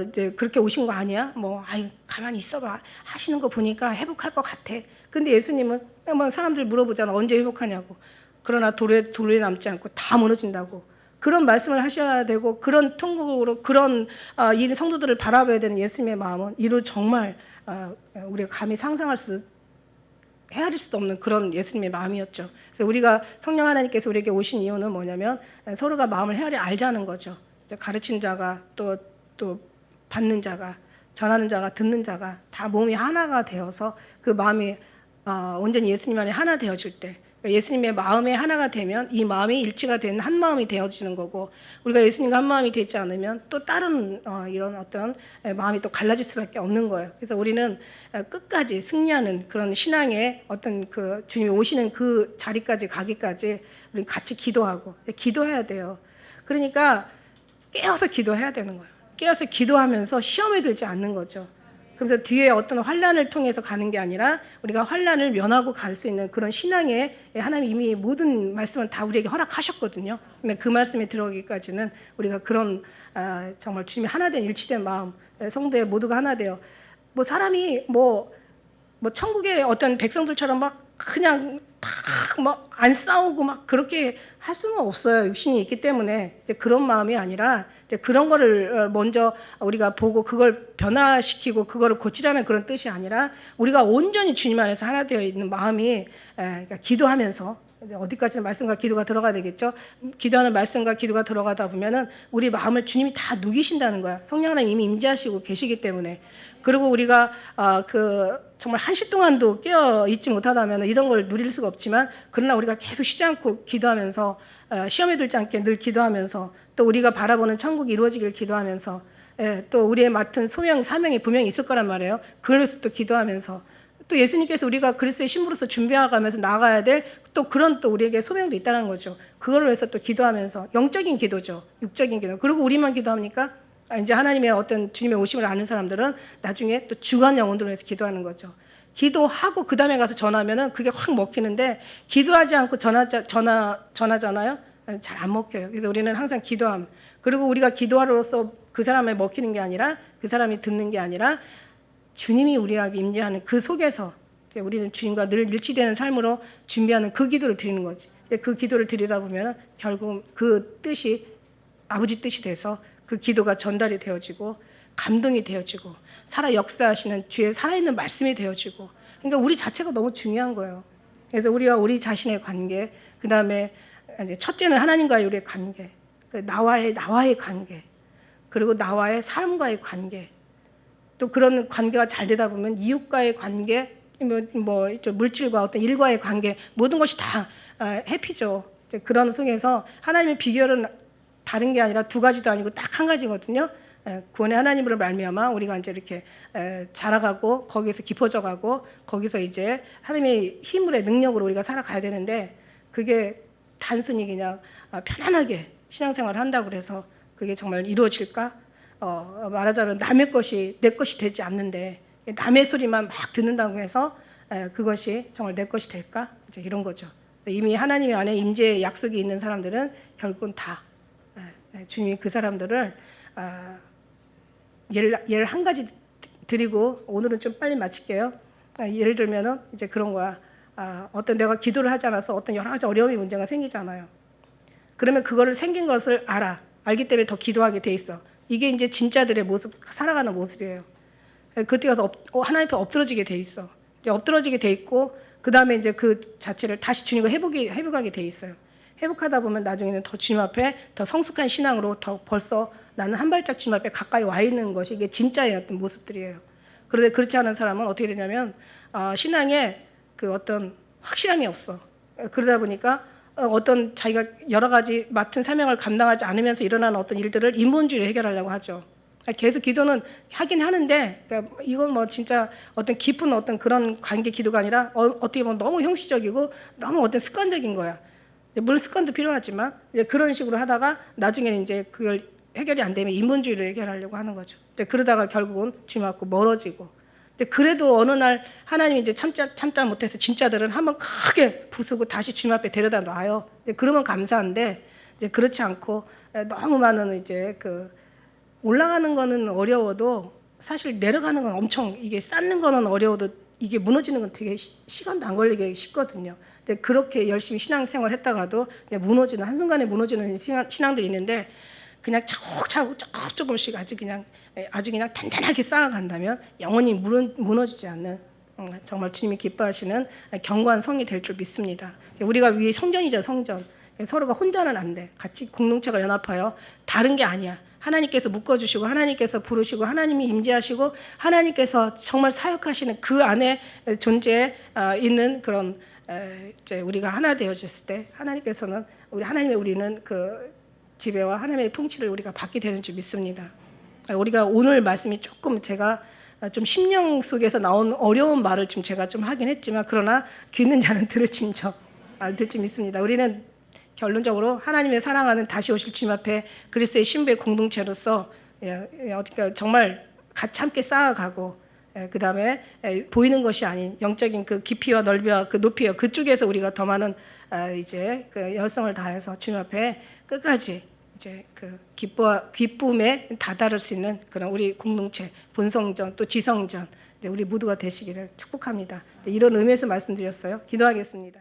S1: 이제 그렇게 오신 거 아니야? 뭐 아이 가만히 있어봐. 하시는 거 보니까 회복할 것 같아. 근데 예수님은 뭐 사람들 물어보잖아. 언제 회복하냐고. 그러나 돌에 남지 않고 다 무너진다고. 그런 말씀을 하셔야 되고, 그런 통곡으로 그런 이 성도들을 바라봐야 되는 예수님의 마음은 이루 정말 우리가 감히 상상할 수도 헤아릴 수도 없는 그런 예수님의 마음이었죠. 그래서 우리가 성령 하나님께서 우리에게 오신 이유는 뭐냐면 서로가 마음을 헤아려 알자는 거죠. 가르친 자가 또 받는 자가, 전하는 자가, 듣는 자가 다 몸이 하나가 되어서 그 마음이 온전히 예수님 안에 하나 되어질 때, 예수님의 마음에 하나가 되면 이 마음이 일치가 된 한 마음이 되어지는 거고, 우리가 예수님과 한 마음이 되지 않으면 또 다른 이런 어떤 마음이 또 갈라질 수밖에 없는 거예요. 그래서 우리는 끝까지 승리하는 그런 신앙의 어떤 그 주님이 오시는 그 자리까지 가기까지 우리 같이 기도하고 기도해야 돼요. 그러니까 깨어서 기도해야 되는 거예요. 깨어서 기도하면서 시험에 들지 않는 거죠. 그래서 뒤에 어떤 환난을 통해서 가는 게 아니라 우리가 환난을 면하고 갈 수 있는 그런 신앙에 하나님이 이미 모든 말씀을 다 우리에게 허락하셨거든요. 근데 그 말씀에 들어가기까지는 우리가 그런 정말 주님이 하나된 일치된 마음, 성도의 모두가 하나 되어, 뭐 사람이 뭐 천국의 어떤 백성들처럼 막 그냥 막 안 싸우고 막 그렇게 할 수는 없어요. 육신이 있기 때문에. 이제 그런 마음이 아니라 이제 그런 거를 먼저 우리가 보고 그걸 변화시키고 그거를 고치라는 그런 뜻이 아니라, 우리가 온전히 주님 안에서 하나 되어 있는 마음이 그러니까 기도하면서, 이제 어디까지는 말씀과 기도가 들어가야 되겠죠. 기도하는 말씀과 기도가 들어가다 보면은 우리 마음을 주님이 다 누기신다는 거야. 성령 하나님 이미 임재하시고 계시기 때문에. 그리고 우리가 정말 한시 동안도 깨어 있지 못하다면 이런 걸 누릴 수가 없지만, 그러나 우리가 계속 쉬지 않고 기도하면서 시험에 들지 않게 늘 기도하면서, 또 우리가 바라보는 천국이 이루어지길 기도하면서, 또 우리의 맡은 소명 사명이 분명히 있을 거란 말이에요. 그래서 또 기도하면서, 또 예수님께서 우리가 그리스도의 신부로서 준비해가면서 나가야 될 또 그런 또 우리에게 소명도 있다는 거죠. 그걸 위해서 또 기도하면서, 영적인 기도죠. 육적인 기도. 그리고 우리만 기도합니까? 이제 하나님의 어떤 주님의 오심을 아는 사람들은 나중에 또 주간 영혼들을 위해서 기도하는 거죠. 기도하고 그 다음에 가서 전하면은 그게 확 먹히는데, 기도하지 않고 전하잖아요. 잘 안 먹혀요. 그래서 우리는 항상 기도함. 그리고 우리가 기도하로서 그 사람을 먹히는 게 아니라, 그 사람이 듣는 게 아니라 주님이 우리에게 임재하는 그 속에서 우리는 주님과 늘 일치되는 삶으로 준비하는 그 기도를 드리는 거지. 그 기도를 드리다 보면 결국 그 뜻이 아버지 뜻이 돼서 그 기도가 전달이 되어지고 감동이 되어지고 살아 역사하시는 주의 살아있는 말씀이 되어지고, 그러니까 우리 자체가 너무 중요한 거예요. 그래서 우리와 우리 자신의 관계, 그 다음에 첫째는 하나님과의 우리의 관계, 나와의 관계, 그리고 나와의 사람과의 관계, 또 그런 관계가 잘 되다 보면 이웃과의 관계, 물질과 어떤 일과의 관계, 모든 것이 다 해피죠. 그런 속에서 하나님의 비결은 다른 게 아니라 두 가지도 아니고 딱 한 가지거든요. 구원의 하나님으로 말미암아 우리가 이제 이렇게 자라가고 거기서 깊어져가고 거기서 이제 하나님의 힘으로 능력으로 우리가 살아가야 되는데, 그게 단순히 그냥 편안하게 신앙생활을 한다고 그래서 그게 정말 이루어질까? 말하자면 남의 것이 내 것이 되지 않는데, 남의 소리만 막 듣는다고 해서 그것이 정말 내 것이 될까? 이제 이런 거죠. 이미 하나님 안에 임재의 약속이 있는 사람들은 결국은 다 주님이 그 사람들을 예를 한 가지 드리고 오늘은 좀 빨리 마칠게요. 예를 들면은 이제 그런 거야. 어떤 내가 기도를 하지 않아서 어떤 여러 가지 어려움이 문제가 생기잖아요. 그러면 그거를 생긴 것을 알기 때문에 더 기도하게 돼 있어. 이게 이제 진짜들의 모습, 살아가는 모습이에요. 그때 가서 하나님 앞에 엎드러지게 돼 있어. 이제 엎드러지게 돼 있고 그 다음에 이제 그 자체를 다시 주님과 회복하게 돼 있어요. 회복하다 보면 나중에는 더 주님 앞에 더 성숙한 신앙으로 더 벌써 나는 한 발짝 주님 앞에 가까이 와 있는 것이 이게 진짜의 어떤 모습들이에요. 그런데 그렇지 않은 사람은 어떻게 되냐면 신앙에 그 어떤 확실함이 없어. 그러다 보니까 어떤 자기가 여러 가지 맡은 사명을 감당하지 않으면서 일어나는 어떤 일들을 인본주의로 해결하려고 하죠. 계속 기도는 하긴 하는데 그러니까 이건 뭐 진짜 어떤 깊은 어떤 그런 관계 기도가 아니라 어떻게 보면 너무 형식적이고 너무 어떤 습관적인 거야. 물론 습관도 필요하지만 그런 식으로 하다가 나중에는 이제 그걸 해결이 안 되면 인본주의로 해결하려고 하는 거죠. 그러다가 결국은 주님 앞고 멀어지고. 근데 그래도 어느 날 하나님이 이제 참다 못해서 진짜들은 한번 크게 부수고 다시 주님 앞에 데려다 놔요. 그러면 감사한데 이제 그렇지 않고 너무 많은 이제 그 올라가는 거는 어려워도 사실 내려가는 건 엄청 이게 쌓는 거는 어려워도 이게 무너지는 건 되게 시간도 안 걸리게 쉽거든요. 근데 그렇게 열심히 신앙생활 했다가도 무너지는 한순간에 무너지는 신앙들이 있는데 그냥 차곡차곡 조금씩 아주 그냥 단단하게 쌓아간다면 영원히 무너지지 않는 정말 주님이 기뻐하시는 견고한 성이 될 줄 믿습니다. 우리가 위에 성전이죠, 성전. 서로가 혼자는 안 돼. 같이 공동체가 연합하여 다른 게 아니야. 하나님께서 묶어주시고 하나님께서 부르시고 하나님이 임재하시고 하나님께서 정말 사역하시는 그 안에 존재에 있는 그런 이제 우리가 하나 되어졌을 때 하나님께서는 우리는 그 지배와 하나님의 통치를 우리가 받게 되는 줄 믿습니다. 우리가 오늘 말씀이 조금 제가 좀 심령 속에서 나온 어려운 말을 좀 제가 좀 하긴 했지만 그러나 귀 있는 자는 들을지 믿습니다. 우리는 결론적으로 하나님의 사랑하는 다시 오실 주님 앞에 그리스도의 신부의 공동체로서 어떻게 정말 같이 함께 쌓아가고 그 다음에 보이는 것이 아닌 영적인 그 깊이와 넓이와 그 높이와 그쪽에서 우리가 더 많은 이제 그 열성을 다해서 주님 앞에 끝까지 이제 그 기쁨에 다다를 수 있는 그런 우리 공동체 본성전 또 지성전 우리 모두가 되시기를 축복합니다. 이런 의미에서 말씀드렸어요. 기도하겠습니다.